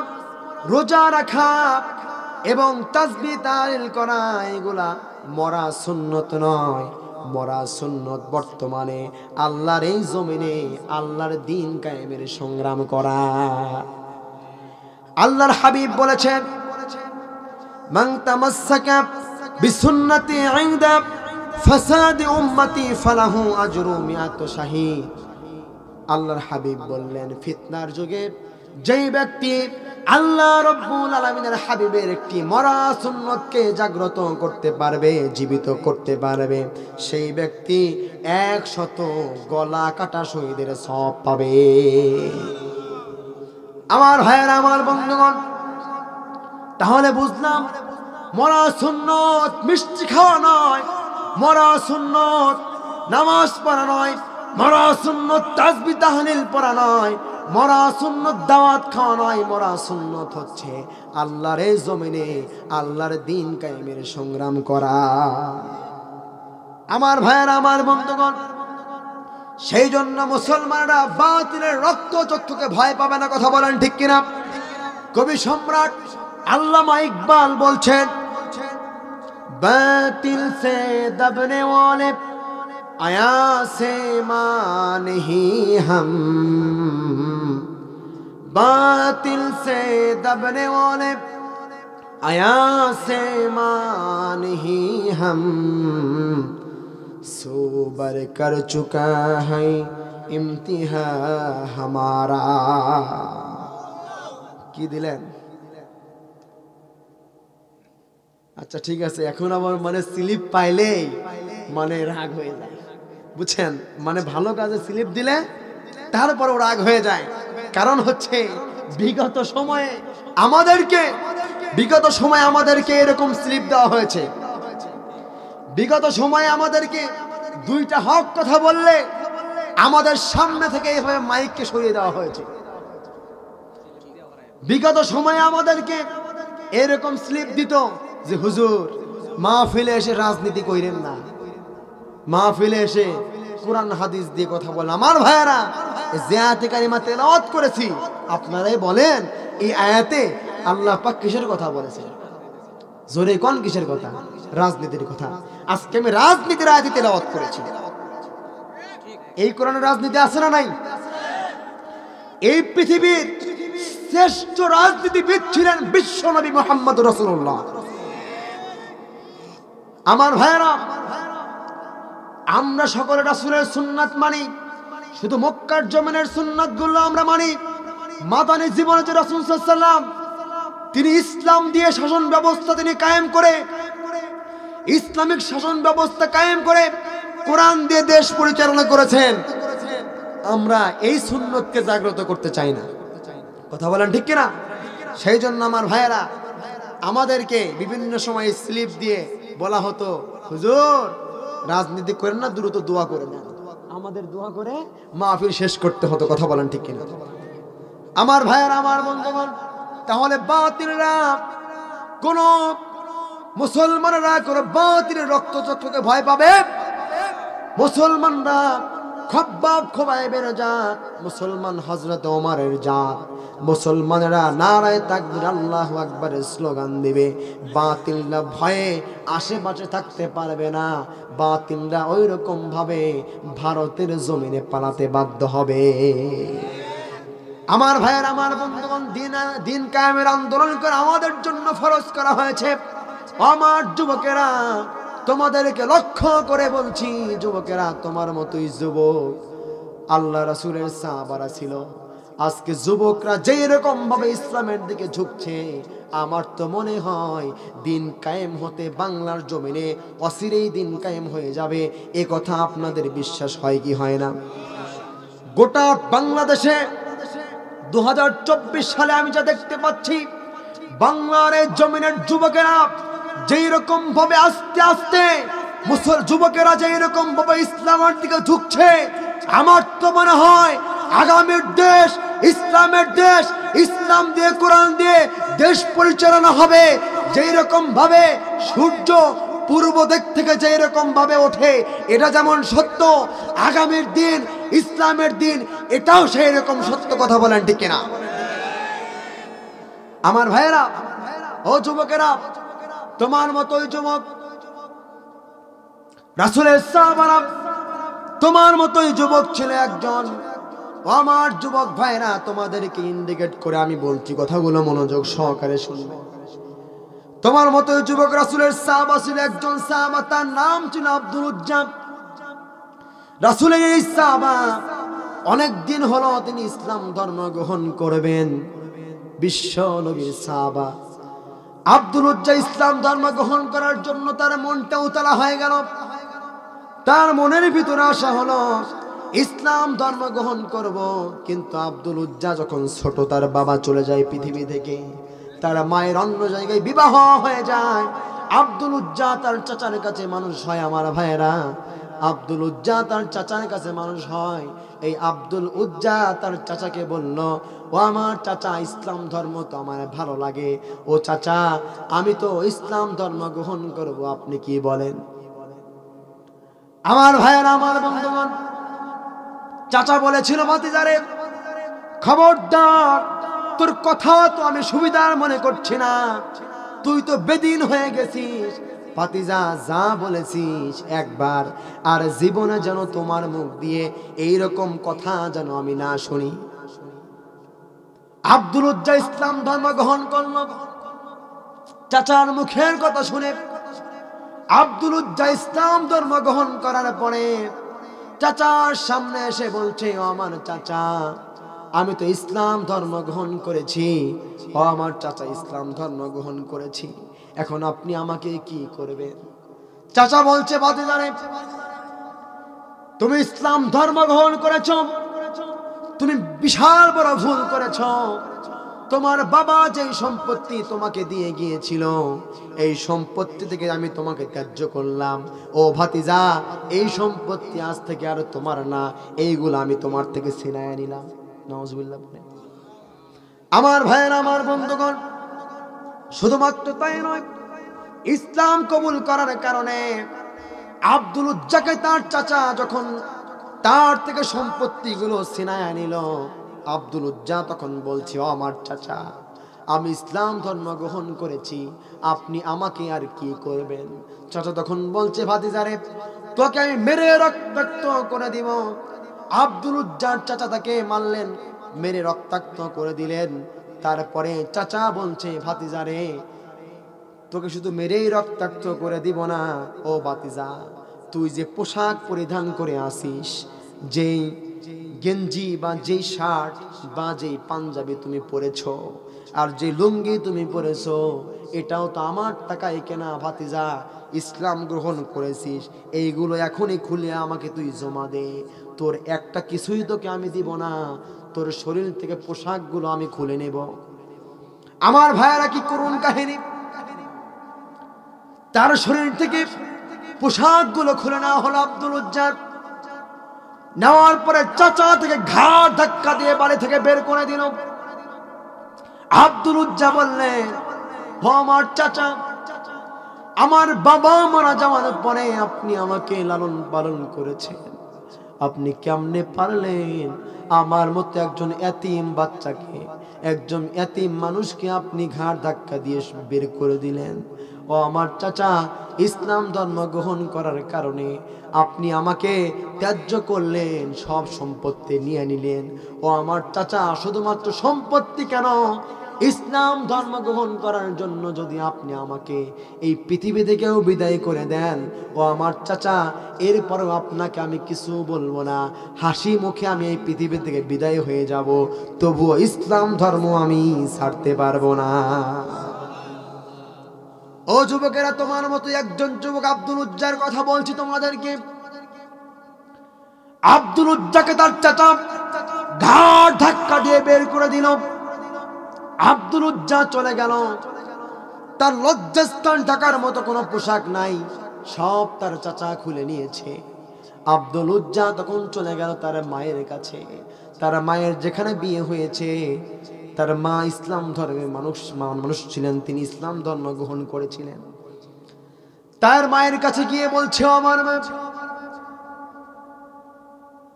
রোজা রাখা এবং তাসবিহ তাহলিল করা এগুলা মরা সুন্নত নয়। মরা সুন্নত বর্তমানে আল্লাহর এই জমিনে আল্লাহর দ্বীন কায়েমের সংগ্রাম করা। আল্লাহর হাবিব বলেছেন মান তামাসসাকা বিসুন্নতি ইনদা ফাসাদি উম্মতি ফালাহু আজরু মিআতু শাহীদ। আল্লাহর হাবিব বললেন ফিতনার যুগে যেই ব্যক্তি আল্লাহ রাব্বুল আলামিনের হাবিবের একটি মরা সুন্নতকে জাগ্রত করতে পারবে, জীবিত করতে পারবে, সেই ব্যক্তি 100 গলা কাটা শহীদের সওয়াব পাবে। আমার ভাইয়েরা, আমার বন্ধুগণ, তাহলে বুঝলাম মরা সুন্নত মিষ্টি খাওয়া নয়, মরা সুন্নত নামাজ পড়া নয়, মরা সুন্নত তাসবিহ তাহলিল পড়া নয়, মরা সুন্নত দাওয়াত খাওয়া নয়। মরা সুন্নত হচ্ছে আল্লাহর এই জমিনে আল্লাহর দ্বীন কায়েমের সংগ্রাম করা। আমার ভাইয়েরা, আমার বন্ধুগণ, সেই জন্য মুসলমানরা বাতিলের রক্তচক্ষুকে ভয় পাবে না। কথা বলেন ঠিক কিনা? কবি সম্রাট আল্লামা ইকবাল বলছেন বাতিল সে দবনে ওয়ালে আয়া সে মানহি হাম, बातिल से दबने वाले आया से मान ही हम, सोबर कर चुका है इम्तिहा हमारा। কি দিলেন? আচ্ছা ঠিক আছে, এখন আমার মানে স্লিপ পাইলেই মানে রাগ হয়ে যায়, বুঝছেন? মানে ভালো কাজে স্লিপ দিলে তারপরও রাগ হয়ে যায়। কারণ হচ্ছে বিগত সময়ে আমাদেরকে এরকম স্লিপ দেওয়া হয়েছে। বিগত সময়ে আমাদেরকে দুইটা হক কথা বললে আমাদের সামনে থেকে এইভাবে মাইককে সরিয়ে দেওয়া হয়েছে। বিগত সময়ে আমাদেরকে এরকম স্লিপ দিত যে হুজুর মাহফিলে এসে রাজনীতি কইরেন না, মাহফিলে এসে কোরআন হাদিস দিয়ে কথা বলেন। আমার ভাইয়েরা, যে আয়াতে কারিমা তেলাওয়াত করেছি, আপনারাই বলেন এই আয়াতে আল্লাহ পাক কিসের কথা বলেছেন? জোরে কোন কিসের কথা? রাজনীতির কথা। আজকে আমি রাজনীতির আয়াতে তেলাওয়াত করেছি। এই কোরআনে রাজনীতি আছে না নাই? এই পৃথিবীর শ্রেষ্ঠ রাজনীতিবিদ ছিলেন বিশ্বনবী মুহাম্মদ রাসূলুল্লাহ। আমার ভাইয়েরা, আমরা সকলে রাসূলের সুন্নাত মানি। শুধু মক্কার জমিনের সুন্নাতগুলো আমরা মানি। মাদানী জীবনে যে রাসূল সাল্লাল্লাহু আলাইহি ওয়াসাল্লাম তিনি ইসলাম দিয়ে শাসন ব্যবস্থা তিনি কায়েম করে, ইসলামিক শাসন ব্যবস্থা কায়েম করে কোরআন দিয়ে দেশ পরিচালনা করেছেন। আমরা এই সুন্নতকে জাগ্রত করতে চাই না। কথা বলেন ঠিক কিনা? সেই জন্য আমার ভাইয়েরা, আমাদেরকে বিভিন্ন সময় স্লিপ দিয়ে বলা হতো হুজুর রাজনীতি করেন না, দ্রুত দোয়া করে নেন। আমাদের দোয়া করে মাহফিল শেষ করতে হতো। কথা বলেন ঠিক কিনা? আমার ভাইয়েরা, আমার বন্ধুগণ, তাহলে বাতিলরা কোন মুসলমানরা কোন বাতিলের রক্তচক্ষুকে ভয় পাবে? মুসলমানরা খব্বাব খোবাইবের জাত, মুসলমান হযরত ওমরের জাত। মুসলমানেরা নারায়ে তাকবীর আল্লাহু আকবারের স্লোগান দিবে। বাতিলরা ভয়ে আশেপাশে থাকতে পারবে না। বাতিলরা ওই রকম ভাবে ভারতের জমিনে পালাতে বাধ্য হবে। আমার ভাইয়ের, আমার বন্ধুগণ, দিন কায়েমের আন্দোলন করে আমাদের জন্য ফরজ করা হয়েছে। আমার যুবকেরা, তোমাদেরকে লক্ষ্য করে বলছি, যুবকেরা তোমার মতোই যুবক আল্লাহ রাসূলের সাহাবারা ছিল। আজকে যুবকরা যেই রকম ভাবে ইসলামের দিকে ঝুঁকছে, আমার তো মনে হয় দিন কায়েম হতে বাংলার জমিনে অচিরেই দিন কায়েম হয়ে যাবে। এ কথা আপনাদের বিশ্বাস হয় কি হয় না? গোটা বাংলাদেশে 2024 সালে আমি যা দেখতে পাচ্ছি, বাংলার এই জমিনের যুবকেরা যেই রকম ভাবে আস্তে আস্তে যুবকেরা যেই রকম ভাবে ইসলামের দিকে ঝুঁকছে, আমার তো মনে হয় আগামীর দেশ ইসলামের দেশ, ইসলাম দিয়ে কোরআন দিয়ে দেশ পরিচালনা হবে। যেই রকম ভাবে সূর্য পূর্ব দিক থেকে যেই রকম ভাবে ওঠে, এটা যেমন সত্য, আগামীর দিন ইসলামের দিন এটাও সেই রকম সত্য। কথা বলেন ঠিক কিনা? আমার ভাইয়েরা, ও যুবকেরা, তোমার মতোই যুবক রাসূলের সাহাবারা, তোমার মতোই যুবক ছিল একজন। আমার যুবক ভাইরা, তোমাদেরকে ইন্ডিকেট করে আমি বলছি, কথাগুলো মনোযোগ সহকারে শুনবে। তোমার মতোই যুবক রাসূলের সাহাবা ছিল একজন সাহাবা, তার নাম ছিল আব্দুল উজ্জা। রাসূলের এই সাহাবা অনেক দিন হলো তিনি ইসলাম ধর্ম গ্রহণ করবেন। বিশ্ব নবীর সাহাবা আব্দুল উজ্জা ইসলাম ধর্ম গ্রহণ করার জন্য তার মনটা উতলা হয়ে গেল। তার মনের ভিতরে আশা হলো ইসলাম ধর্ম গ্রহণ করব। কিন্তু আব্দুল উজ্জা যখন ছোট, তার বাবা চলে যায় পৃথিবী থেকে, তার মায়ের অন্য জায়গায় বিবাহ হয়ে যায়। আব্দুল উজ্জা তার চাচার কাছে মানুষ হয়। আমার ভাইয়েরা, আব্দুল উজ্জা তার চাচার কাছে মানুষ হয়। এই আব্দুল উজ্জা তার চাচাকে বলল, ও আমার চাচা, ইসলাম ধর্ম তো আমার ভালো লাগে। ও চাচা, আমি তো ইসলাম ধর্ম গ্রহণ করব, আপনি কি বলেন? আমার ভাইয়েরা, আমার বন্ধুগণ, চাচা বলেছিল, ভাতিজারে খবরদার, তোর কথা তো আমি সুবিধার মনে করছি না, তুই তো বেদিন হয়ে গেছিস। ভাতিজা, যা বলেছিস একবার আর জীবনে যেন তোমার মুখ দিয়ে এইরকম কথা যেন আমি না শুনি। আব্দুল উজ্জা ইসলাম ধর্ম গ্রহণ করল। চাচার মুখের কথা শুনে আব্দুল উজ্জা ইসলাম ধর্ম গ্রহণ করার পরে চাচার সামনে এসে বলছে, ও আমার চাচা, আমি তো ইসলাম ধর্ম গ্রহণ করেছি। ও আমার চাচা, ইসলাম ধর্ম গ্রহণ করেছি, এখন আপনি আমাকে কি করবেন? চাচা বলছে, ভাতিজারে, তুমি ইসলাম ধর্ম গ্রহণ করেছ, তুমি বিশাল বড় ভুল করেছ। তোমার বাবা যে সম্পত্তি তোমাকে দিয়ে গিয়েছিল, এই সম্পত্তি থেকে আমি তোমাকে ত্যায্য করলাম। ও ভাতিজা, এই সম্পত্তি আজ থেকে আর তোমার না, এইগুলো আমি তোমার থেকে ছিনায় নিলাম। নাউজুবিল্লাহ বলে আমার ভাইয়ের, আমার বন্ধুগণ, শুধুমাত্র তাই নয়, ইসলাম কবুল করার কারণে আব্দুল উজ্জাকে তার চাচা যখন তার থেকে সম্পত্তিগুলো ছিনায় নিল, আব্দুল উজ্জা তখন বলছে, ও আমার চাচা, আমি ইসলাম ধর্ম গ্রহণ করেছি, আপনি আমাকে আর কি করবেন? চাচা তখন বলছে, ভাতিজারে, তোকে আমি মেরে রক্তাক্ত করে দিব। আব্দুল উজ্জার চাচা তাকে মারলেন, মেরে রক্তাক্ত করে দিলেন। তারপরে চাচা বলছে, ভাতিজারে, তোকে শুধু মেরেই রক্তাক্ত করে দিব না, ও ভাতিজা, তুই যে পোশাক পরিধান করে আসিস, যেই গেঞ্জি বা যেই শার্ট বা যেই পাঞ্জাবি তুমি পরেছো, আর যে লুঙ্গি তুমি পরেছো, এটাও তো আমার টাকায় কেনা ভাতিজা, ইসলাম গ্রহণ করেছিস, এইগুলো এখনই খুলে আমাকে তুই জমা দে। তোর একটা কিছুই তোকে আমি দিব না, তোর শরীর থেকে পোশাকগুলো আমি খুলে নেব। আমার ভাইয়েরা, কি করুণ কাহিনী! তার শরীর থেকে পোশাকগুলো খুলে নেওয়া হলো আব্দুল উজ্জার। নেওয়ার পরে চাচা থেকে ঘাড় ধাক্কা দিয়ে বাড়ি থেকে বের করে দিল। আব্দুল উজ্জা বললেন, ও আমার চাচা, আমার বাবা মারা যাওয়ার পরে আপনি আমাকে লালন পালন করেছেন, আপনি কেমনে পারলেন আমার মতো একজন এতিম বাচ্চাকে, একজন এতিম মানুষকে আপনি ঘাড় ধাক্কা দিয়ে বের করে দিলেন? ও আমার চাচা, ইসলাম ধর্ম গ্রহণ করার কারণে আপনি আমাকে ত্যায্য করলেন, সব সম্পত্তি নিয়ে নিলেন। ও আমার চাচা, শুধুমাত্র সম্পত্তি কেন, ইসলাম ধর্ম গ্রহণ করার জন্য যদি আপনি আমাকে এই পৃথিবী থেকেও বিদায় করে দেন, ও আমার চাচা, এরপরও আপনাকে আমি কিছু বলবো না, হাসি মুখে আমি এই পৃথিবী থেকে বিদায় হয়ে যাব, তবুও ইসলাম ধর্ম আমি ছাড়তে পারবো না। ও যুবকেরা, তোমার মতো একজন যুবক আব্দুল উজ্জার কথা বলছি তোমাদেরকে। আব্দুল উজ্জাকে তার চাচা ঘাড় ধাক্কা দিয়ে বের করে দিল। আব্দুল উজ্জা চলে গেল। তার লজ্জাস্থান ঢাকার মতো কোনো পোশাক নাই, সব তার চাচা খুলে নিয়েছে। আব্দুল উজ্জা তখন চলে গেল তার মায়ের কাছে। তার মায়ের যেখানে বিয়ে হয়েছে, তার মা ইসলাম ধর্মের মানুষ ছিলেন, তিনি ইসলাম ধর্ম গ্রহণ করেছিলেন। তার মায়ের কাছে গিয়ে বলছে, আমার মা,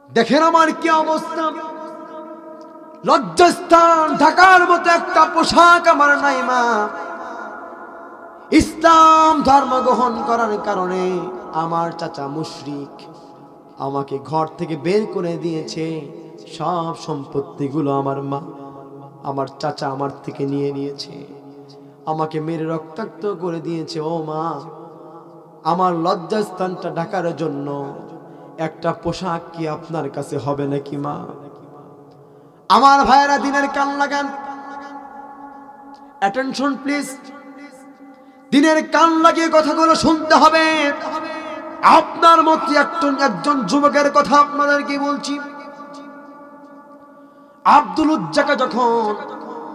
দেখেন আমার কি অবস্থা, লজ্জাস্থান ঢাকার মতো একটা পোশাক আমার নাই মা। ইসলাম ধর্ম গ্রহণ করার কারণে আমার চাচা মুশরিক, আমাকে ঘর থেকে বের করে দিয়েছে, সব সম্পত্তিগুলো আমার চাচা আমার থেকে নিয়ে নিয়েছে, আমাকে মেরে রক্তাক্ত করে দিয়েছে। ও মা, আমার লজ্জাস্থানটা ঢাকার জন্য একটা পোশাক কি আপনার কাছে হবে নাকি মা? আমার ভাইয়েরা, দিনের কান লাগান, অ্যাটেনশন প্লিজ, দিনের কান লাগিয়ে কথাগুলো শুনতে হবে। আপনার মতো একজন যুবকের কথা আপনাদেরকে বলছি। আব্দুল উজ্জাকে যখন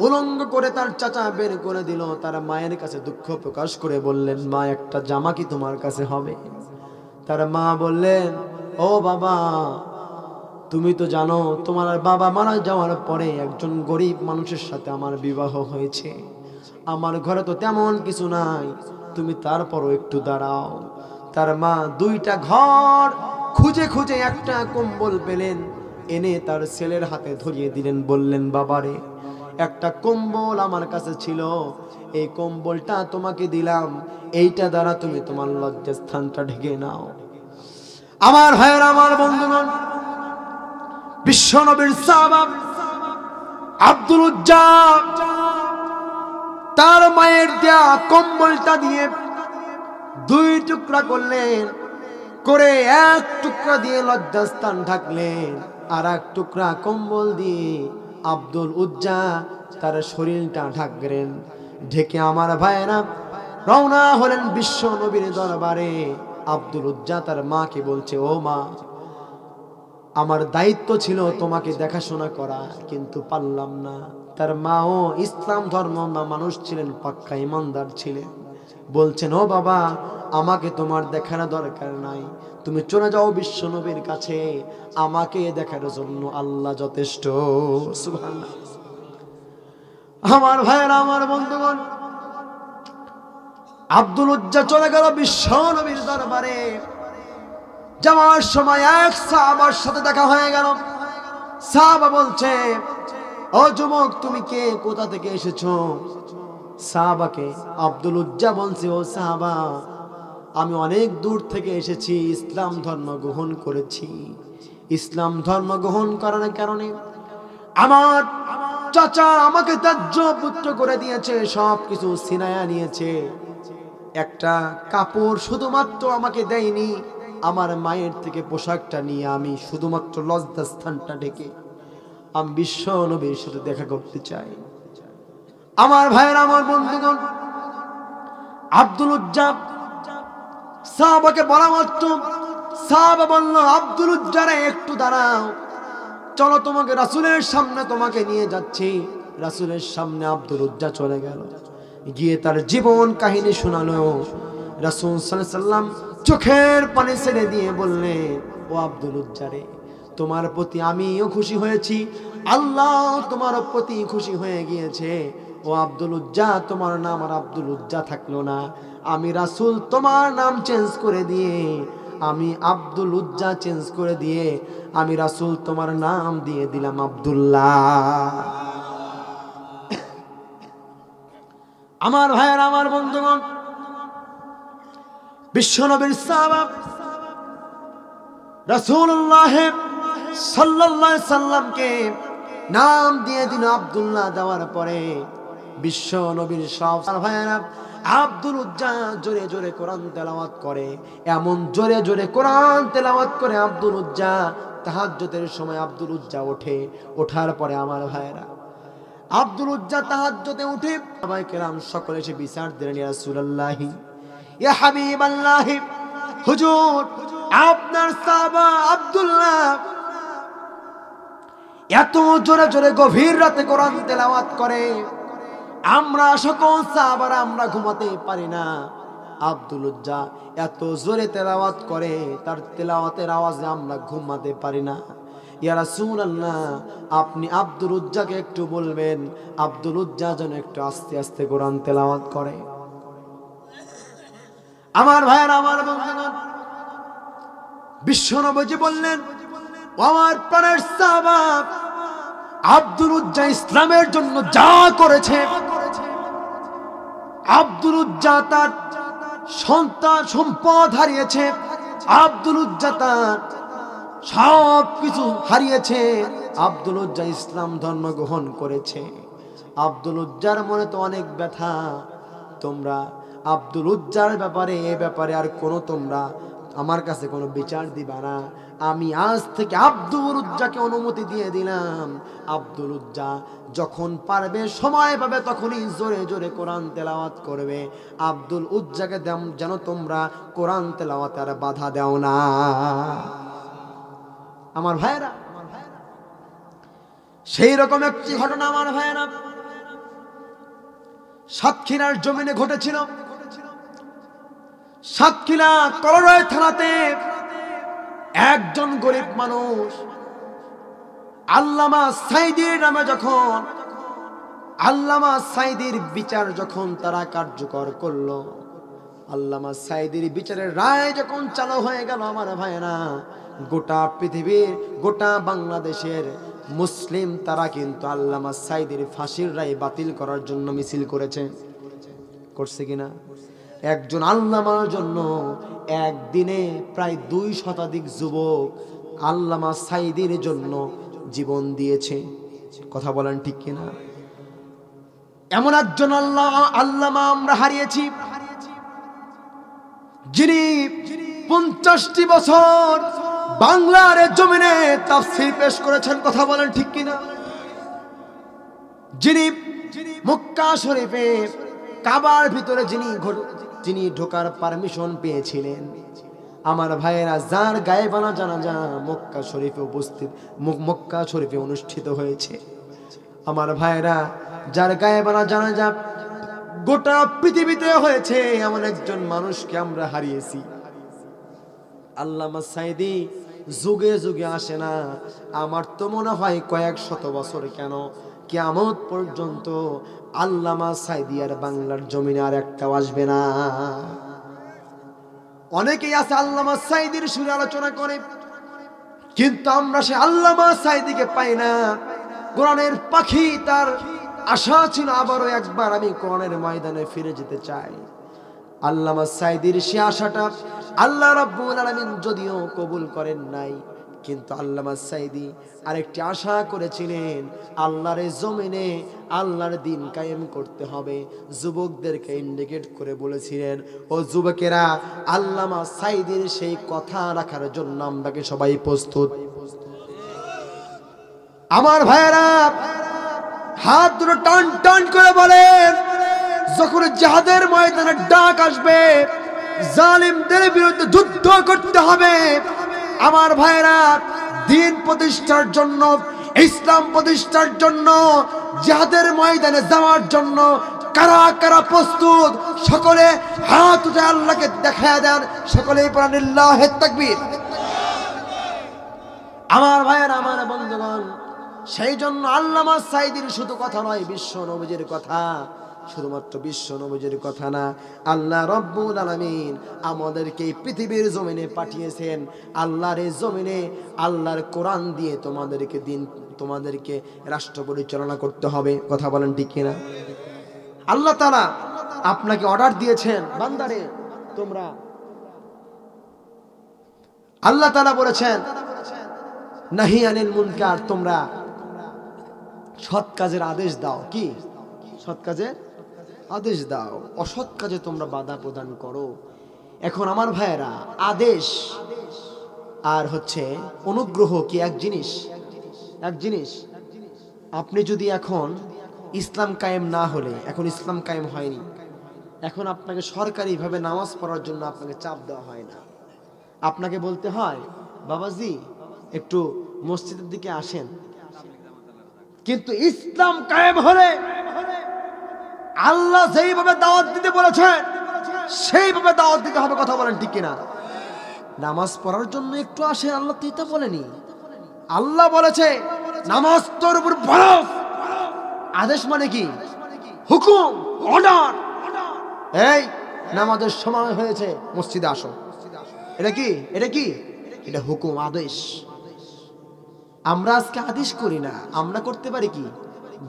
উলঙ্গ করে তার চাচা বের করে দিল, তার মায়ের কাছে দুঃখ প্রকাশ করে বললেন, মা, একটা জামা কি তোমার কাছে হবে? তার মা বললেন, ও বাবা, তুমি তো জানো তোমার বাবা মারা যাওয়ার পরে একজন গরিব মানুষের সাথে আমার বিবাহ হয়েছে, আমার ঘরে তো তেমন কিছু নাই, তুমি তারপরও একটু দাঁড়াও। তার মা দুইটা ঘর খুঁজে খুঁজে একটা কম্বল পেলেন, এনে তার ছেলের হাতে ধরিয়ে দিলেন, বললেন, বাবারে, একটা কম্বল আমার কাছে ছিল, এই কম্বলটা তোমাকে দিলাম, এইটা দ্বারা তুমি তোমার লজ্জাস্থানটা ঢেকে নাও। আমার ভাইয়েরা, আমার বন্ধুগণ, বিশ্বনবীর সাহাবা আব্দুল উজ্জা তার মায়ের দেয়া কম্বলটা দিয়ে দুই টুকরা করলেন, করে এক টুকরা দিয়ে লজ্জাস্থান ঢাকলেন, আর এক টুকরা কম্বল দিয়ে আব্দুল উজ্জা তার শরীরটা ঢাকলেন। ঢেকে আমার ভাইয়েরা রওনা হলেন বিশ্ব নবীর দরবারে। আব্দুল উজ্জা তার মাকে বলছে, ও মা, আমার দায়িত্ব ছিল তোমাকে দেখাশোনা করা, কিন্তু পারলাম না। তার মাও ইসলাম ধর্ম মানুষ ছিলেন, পাক্কা ইমানদার ছিলেন। বলছেন, ও বাবা, আমাকে তোমার দেখার দরকার নাই, তুমি চলে যাও বিশ্ব নবীর কাছে, আমাকে দেখার জন্য আল্লাহ যথেষ্ট। সুবহানাল্লাহ। আমার ভাইয়েরা, আমার বন্ধুগণ, আব্দুল উজ্জা চলে গেল বিশ্ব নবীর দরবারে। যাওয়ার সময় এক সাহাবার সাথে দেখা হয়ে গেল। সাহাবা বলছে, ও যুবক, তুমি কে, কোথা থেকে এসেছো? সাহাবাকে আব্দুল উজ্জা বলছে, ও সাহাবা, আমি অনেক দূর থেকে এসেছি, ইসলাম ধর্ম গ্রহণ করেছি। ইসলাম ধর্ম গ্রহণ করার কারণে আমার চাচা আমাকে ত্যায্য পুত্র করে দিয়েছে, সবকিছু ছিনায়া নিয়েছে। একটা কাপড় শুধুমাত্র আমাকে দেয়নি, আমার মায়ের থেকে পোশাকটা নিয়ে আমি শুধুমাত্র লজ্জাস্থানটা ঢেকে আমি বিশ্ব নবীর সাথে দেখা করতে চাই। আমার ভাইয়েরা, আমার বন্ধুগণ, আব্দুল উজ্জা সাহাবাকে বলা মাত্র সাহাবা বলল, আব্দুল উজ্জারে একটু দাঁড়াও, চলো তোমাকে রাসূলের সামনে তোমাকে নিয়ে যাচ্ছি। রাসূলের সামনে আব্দুল উজ্জা চলে গেল, গিয়ে তার জীবন কাহিনী শোনালো। রাসূল সাল্লাল্লাহু আলাইহি সাল্লাম চোখের পানি ছেড়ে দিয়ে বললেন, ও আব্দুল উজ্জারে, তোমার প্রতি আমিও খুশি হয়েছি, আল্লাহ তোমার প্রতি খুশি হয়ে গিয়েছে। ও আব্দুল উজ্জা, তোমার নাম আর আব্দুল উজ্জা থাকলো না, আমি রাসূল তোমার নাম চেঞ্জ করে দিয়ে, আমি আব্দুল উজ্জা চেঞ্জ করে দিয়ে আমি রাসূল তোমার নাম দিয়ে দিলাম আব্দুল্লাহ। আমার ভাইয়ের, আমার বন্ধুগণ, বিশ্বনবীর সাহাবা রাসূলুল্লাহ সাল্লাল্লাহু আলাইহি সাল্লামকে নাম দিয়ে দিল আব্দুল্লাহ। দেওয়ার পরে বিশ্বনবীর সব ভাইয়েরা আব্দুল উজ্জা জোরে জোরে কোরআন তেলাওয়াত করে, এমন জোরে জোরে কোরআন তেলাওয়াত করে আব্দুল উজ্জা। তাহাজ্জুদের সময় আব্দুল উজ্জা ওঠে, ওঠার পরে আমার ভাইয়েরা আব্দুল উজ্জা তাহাজ্জুদে উঠে সাহাবায়ে কেরাম সকলে এসে বিচার দিলেন, ইয়া রাসূলুল্লাহ, ইয়া হাবিবাল্লাহ, হুজুর আপনার সাহাবা আব্দুল্লাহ এত জোরে জোরে গভীর রাতে কোরআন তেলাওয়াত করে, আমরা সকল সাহাবারা আমরা ঘুমাতে পারি না। আব্দুল উজ্জা এত জোরে তেলাওয়াত করে, তার তেলাওয়াতের আওয়াজে আমরা ঘুমাতে পারি না। ইয়া রাসূলুল্লাহ, আপনি আব্দুল উজ্জাকে একটু বলবেন আব্দুল উজ্জা যেন একটু আস্তে আস্তে কোরআন তেলাওয়াত করে। আমার ভাইয়েরা, আমার বন্ধুগণ, বিশ্বনবী বললেন, আমার প্রাণের সাহাবা আব্দুল উজ্জা ইসলামের জন্য যা করেছে, আব্দুল উজ্জা তার সন্তান সম্পদ হারিয়েছে, আব্দুল উজ্জা তার সব কিছু হারিয়েছে, আব্দুল উজ্জা ইসলাম ধর্ম গ্রহণ করেছে। আব্দুল উজ্জার মনে তো অনেক ব্যথা। তোমরা আব্দুল উজ্জার ব্যাপারে, এ ব্যাপারে আর কোনো তোমরা আমার কাছে কোনো বিচার দিবা না। আমি আজ থেকে আব্দুল উজ্জাকে অনুমতি দিয়ে দিলাম, আব্দুল উজ্জা যখন পারবে, সময় পাবে, তখনই জোরে জোরে কোরআন তেলাওয়াত করবে। আব্দুল উজ্জাকে যেন তোমরা কোরআন তেলাওয়াতে আর বাধা দাও না। আমার ভাইয়েরা, সেই রকম একটি ঘটনা আমার ভাইয়েরা সাতক্ষীরার জমিনে ঘটেছিল। সাতক্ষীরা কলরয় থানাতে একজন গরিব মানুষ আল্লামা সাইদির নামে, যখন আল্লামা সাইদির বিচার যখন তারা কার্যকর করলো, আল্লামা সাইদির বিচারের রায় যখন চালু হয়ে গেল, আমার ভাইয়েরা গোটা পৃথিবীর, গোটা বাংলাদেশের মুসলিম তারা কিন্তু আল্লামা সাইদির ফাঁসির রায় বাতিল করার জন্য মিছিল করেছে। করছে কিনা? একজন আল্লামার জন্য একদিনে প্রায় 2 শতাধিক যুবক আল্লামা সাইদির জন্য জীবন দিয়েছে। কথা বলেন ঠিক কিনা? এমন একজন আল্লামা আমরা হারিয়েছি, যিনি 50টি বছর বাংলার জমিনে তাফসীর পেশ করেছেন। কথা বলেন ঠিক কিনা? যিনি মক্কা শরীফে কাবার ভিতরে যিনি ঢোকার পারমিশন পেয়েছিলেন। আমার ভাইয়েরা, যার গায়েবানা জানাজা মক্কা শরীফে অনুষ্ঠিত হয়েছে। আমার ভাইয়েরা, যার গায়েবানা জানাজা গোটা পৃথিবীতে হয়েছে, এমন একজন মানুষকে আমরা হারিয়েছি। আল্লামা সাইদি যুগে যুগে আসে না, আমার তো মনে হয় কয়েক শত বছর, কেন কিয়ামত পর্যন্ত আল্লামা সাঈদী আর বাংলার জমিনে আর একটাও আসবে না। অনেকেই আছে আল্লামা সাঈদীর সুরে আলোচনা করে, কিন্তু আমরা সে আল্লামা সাঈদীকে পাই না। কোরআনের পাখি, তার আশা ছিল আবারও একবার আমি কোরআনের ময়দানে ফিরে যেতে চাই। আল্লামা সাঈদীর সে আশাটা আল্লাহ রাব্বুল আলামিন যদিও কবুল করেন নাই, কিন্তু আল্লামা সাঈদী আরেকটি আশা করেছিলেন, আল্লাহর জমিনে আল্লাহর দ্বীন কায়েম করতে হবে। যুবকদেরকে ইন্ডিকেট করে বলেছিলেন, ও যুবকেরা, আল্লামা সাঈদীর সেই কথা রাখার জন্য আমরা কি সবাই প্রস্তুত? আমার ভাইয়েরা হাত দুটো টান টান করে বলেন, যখন জিহাদের ময়দানে ডাক আসবে, জালিমদের বিরুদ্ধে যুদ্ধ করতে হবে। আমার ভাইয়েরা, দ্বীন প্রতিষ্ঠার জন্য, ইসলাম প্রতিষ্ঠার জন্য, জিহাদের ময়দানে যাওয়ার জন্য কারা কারা প্রস্তুত? সকলে হাত উঠে আল্লাহকে দেখায় দেন, সকলেই পড়েন লিল্লাহি তাকবীর। আমার ভাইয়েরা, আমার বন্ধুগণ, সেই জন্য আল্লামা সাঈদীর শুধু কথা নয়, বিশ্ব নবীর কথা, শুধুমাত্র বিশ্ব নবীর কথা না, আল্লাহ রাব্বুল আলামিন আমাদেরকে পৃথিবীর জমিনে পাঠিয়েছেন। আল্লাহর এই জমিনে আল্লাহর কোরআন দিয়ে তোমাদেরকে রাষ্ট্র পরিচালনা করতে হবে। কথা বলেন ঠিক কিনা? আল্লাহ তাআলা আপনাকে অর্ডার দিয়েছেন, বান্দারে তোমরা, আল্লাহ তাআলা বলেছেন নাহি আনিল মুনকার, তোমরা সৎ কাজের আদেশ দাও। কি সৎ কাজের আদেশ দাও, অসৎ কাজে তোমরা বাধা প্রদান করো। এখন আমার ভাইয়েরা, আদেশ আর হচ্ছে অনুগ্রহ কি এক জিনিস? এক জিনিস। আপনি যদি এখন ইসলাম কায়েম না হলে, এখন ইসলাম কায়েম হয়নি, এখন আপনাকে সরকারিভাবে নামাজ পড়ার জন্য আপনাকে চাপ দেওয়া হয় না। আপনাকে বলতে হয়, বাবাজি একটু মসজিদের দিকে আসেন। কিন্তু ইসলাম কায়েম হলে আল্লাহ যেইভাবে দাওয়াত দিতে বলেছেন সেইভাবে দাওয়াত দিতে হবে। কথা বলেন ঠিক কিনা? নামাজ পড়ার জন্য একটু আসেন, আল্লাহ তো এটা বলেনি। আল্লাহ বলেছে নামাজ তোর উপর ফরজ। আদেশ মানে কি? হুকুম, অর্ডার। এই নামাজের সময় হয়েছে, মসজিদে আসো। এটা কি? এটা কি? এটা হুকুম, আদেশ। আমরা আজকে আদেশ করি না, আমরা করতে পারি কি,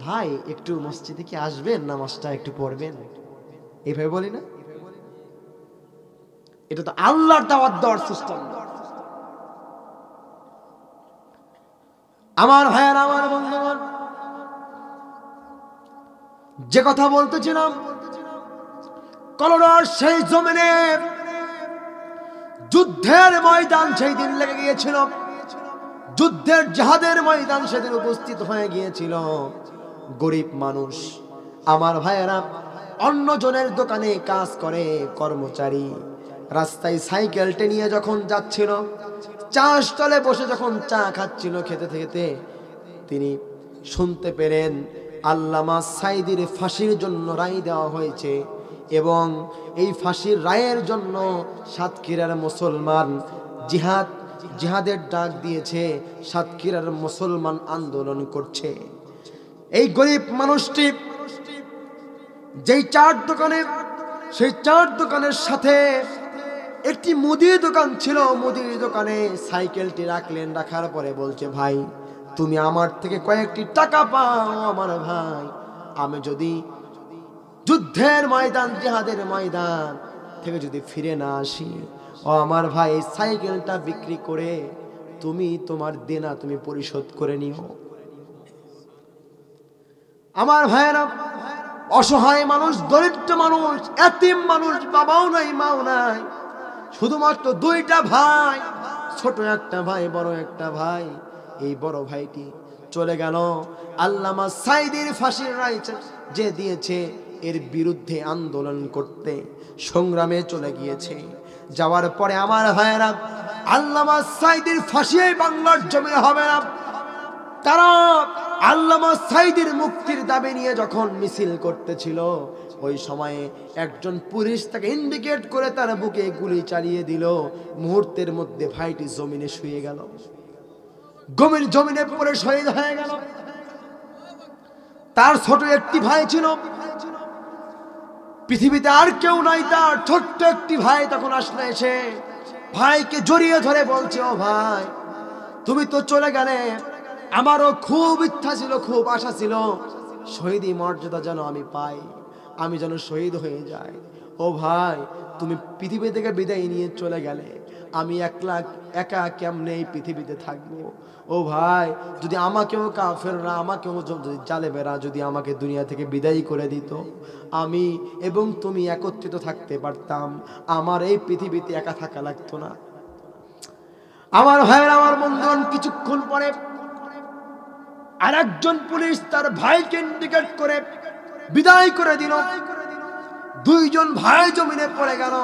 ভাই একটু মসজিদে কি আসবেন, নামাজটা একটু পড়বেন, এইভাবে বলি না? এটা তো আল্লাহর দাওয়াত দেওয়ার সিস্টেম। আমার ভাইয়েরা, আমার বন্ধুগণ, যে কথা বলতেছিলাম, কলরার সেই জমিনে যুদ্ধের ময়দান সেই দিন লেগে গিয়েছিল, যুদ্ধের জিহাদের ময়দান সেদিন উপস্থিত হয়ে গিয়েছিল। গরিব মানুষ, আমার ভাইয়েরা, অন্য জনের দোকানে কাজ করে কর্মচারী, রাস্তায় সাইকেলটা নিয়ে যখন যাচ্ছিল, চা স্টলে বসে যখন চা খাচ্ছিল, খেতে খেতে তিনি শুনতে পেলেন আল্লামা সাঈদীর ফাঁসির জন্য রায় দেওয়া হয়েছে, এবং এই ফাঁসির রায়ের জন্য সাতক্ষীরার মুসলমান জিহাদের ডাক দিয়েছে, সাতক্ষীরার মুসলমান আন্দোলন করছে। এই গরিব মানুষটি যেই চার দোকানে, সেই চার দোকানের সাথে একটি মুদির দোকান ছিল, মুদির দোকানে সাইকেলটি রাখলেন। রাখার পরে বলছে, ভাই তুমি আমার থেকে কয়েকটি টাকা পাও আমার ভাই, আমি যদি যুদ্ধের ময়দান, জিহাদের ময়দান থেকে যদি ফিরে না আসি, ও আমার ভাই সাইকেলটা বিক্রি করে তুমি তোমার দেনা তুমি পরিশোধ করে নিও। আমার ভাইয়েরা, অসহায় মানুষ, দরিদ্র মানুষ, এতিম মানুষ, বাবাও নাই মাও নাই, শুধুমাত্র দুইটা ভাই, ছোট একটা ভাই, বড় একটা ভাই। এই বড় ভাইটি চলে গেল আল্লামা সাঈদীর ফাঁসির রায় যে দিয়েছে এর বিরুদ্ধে আন্দোলন করতে, সংগ্রামে চলে গিয়েছে। যাওয়ার পরে আমার ভাইয়েরা, আল্লামা সাঈদীর ফাঁসি বাংলার জমিনে হবে না। তারা আল্লামা সাঈদীর মুক্তির দাবি নিয়ে যখন মিছিল করতেছিল, ওই সময়ে একজন পুলিশ তাকে ইন্ডিকেট করে তার বুকে গুলি চালিয়ে দিল। মুহূর্তের মধ্যে ভাইটি জমিনে শুয়ে গেল, জমিনে পড়ে শহীদ হয়ে গেল। তার ছোট একটি ভাই ছিল, পৃথিবীতে আর কেউ নাই, তার ছোট্ট একটি ভাই তখন আসলে এসে ভাইকে জড়িয়ে ধরে বলছে, ও ভাই তুমি তো চলে গেলে, আমারও খুব ইচ্ছা ছিল, খুব আশা ছিল শহীদি মর্যাদা যেন আমি পাই, আমি যেন শহীদ হয়ে যাই। ও ভাই তুমি পৃথিবী থেকে বিদায় নিয়ে চলে গেলে, আমি একা কেমনে এই পৃথিবীতে থাকবো। ও ভাই যদি আমাকেও কাফেররা, আমাকেও যদি জালেমেরা যদি আমাকে দুনিয়া থেকে বিদায় করে দিত, আমি এবং তুমি একত্রিত থাকতে পারতাম, আমার এই পৃথিবীতে একা থাকা লাগতো না। আমার ভাইয়ের, আমার বন্ধুগণ, কিছুক্ষণ পরে আরেকজন পুলিশ তার ভাইকে ইন্ডিকেট করে বিদায় করে দিল। দুইজন ভাই জমিনে পড়ে গেল।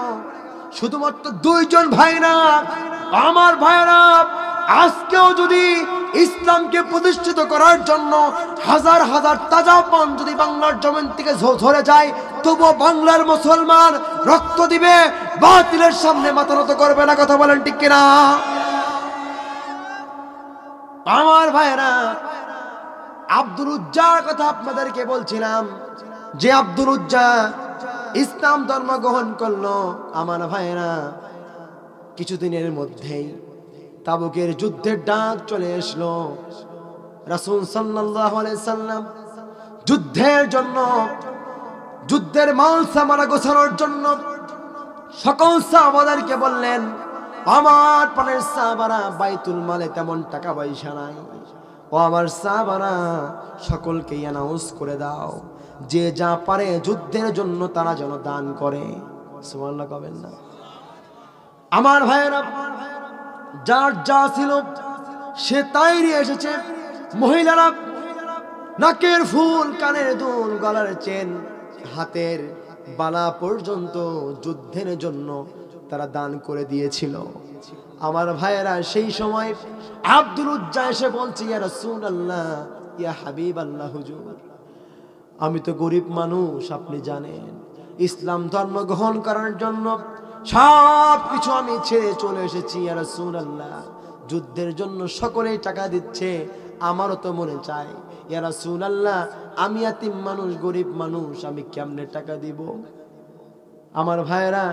শুধুমাত্র দুইজন ভাই না, আমার ভাইরা, আজকেও যদি ইসলামকে প্রতিষ্ঠিত করার জন্য হাজার হাজার তাজা পান যদি বাংলার জমিন থেকে ঝরে যায়, তবুও বাংলার মুসলমান রক্ত দিবে, বাতিলের সামনে মাথা নত করবে না। কথা বলেন ঠিক কিনা? আমার ভাইরা, আব্দুল উজ্জার কথা আপনাদেরকে বলছিলাম, যে আব্দুল উজ্জা ইসলাম ধর্ম গ্রহণ করলো। আমার ভাইরা, কিছুদিনের মধ্যেই তাবুকের যুদ্ধের ডাক চলে আসলো। রাসূল সাল্লাল্লাহু আলাইহি সাল্লাম যুদ্ধের জন্য, যুদ্ধের মাল সামানা গোছানোর জন্য সকল সাহাবাদেরকে বললেন, আমার প্রাণের সাহাবারা, বাইতুল মালে তেমন টাকা পয়সা নাই, ও আমার সাহাবারা সকলকে অ্যানাউন্স করে দাও, যে যা পারে যুদ্ধের জন্য তারা যেন দান করে। সুবহানাল্লাহ কবেন না? আমার ভাইয়েরা, যার যা ছিল সে তাই নিয়ে এসেছে। মহিলারা নাকের ফুল, কানের দুল, গলার চেন, হাতের বালা পর্যন্ত যুদ্ধের জন্য তারা দান করে দিয়েছিল। আমার ভাইয়েরা, সেই সময় আব্দুল উজ্জা এসে বলছে, ইয়া রাসূলুল্লাহ, ইয়া হাবিবাল্লাহ, হুজুর আমি তো গরিব মানুষ, আপনি জানেন, ইসলাম ধর্ম গ্রহণ করার জন্য সব কিছু আমি ছেড়ে চলে এসেছি। ইয়া রাসূলুল্লাহ, যুদ্ধের জন্য সকলেই টাকা দিচ্ছে, আমারও তো মনে চায়। ইয়া রাসূলুল্লাহ, আমি এতিম মানুষ, গরিব মানুষ, আমি কেমনে টাকা দিব? আমার ভাইয়েরা,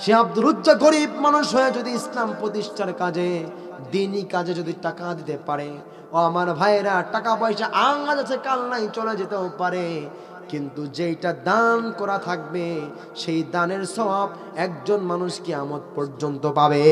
সে আব্দুল উজ্জা গরিব মানুষ হয়ে যদি ইসলাম প্রতিষ্ঠার কাজে, দ্বীনি কাজে যদি টাকা দিতে পারে, ও আমার ভাইয়েরা, টাকা পয়সা আজ আছে কাল নাই, চলে যেতেও পারে, কিন্তু যেটা দান করা থাকবে সেই দানের সওয়াব একজন মানুষ কিয়ামত পর্যন্ত পাবে।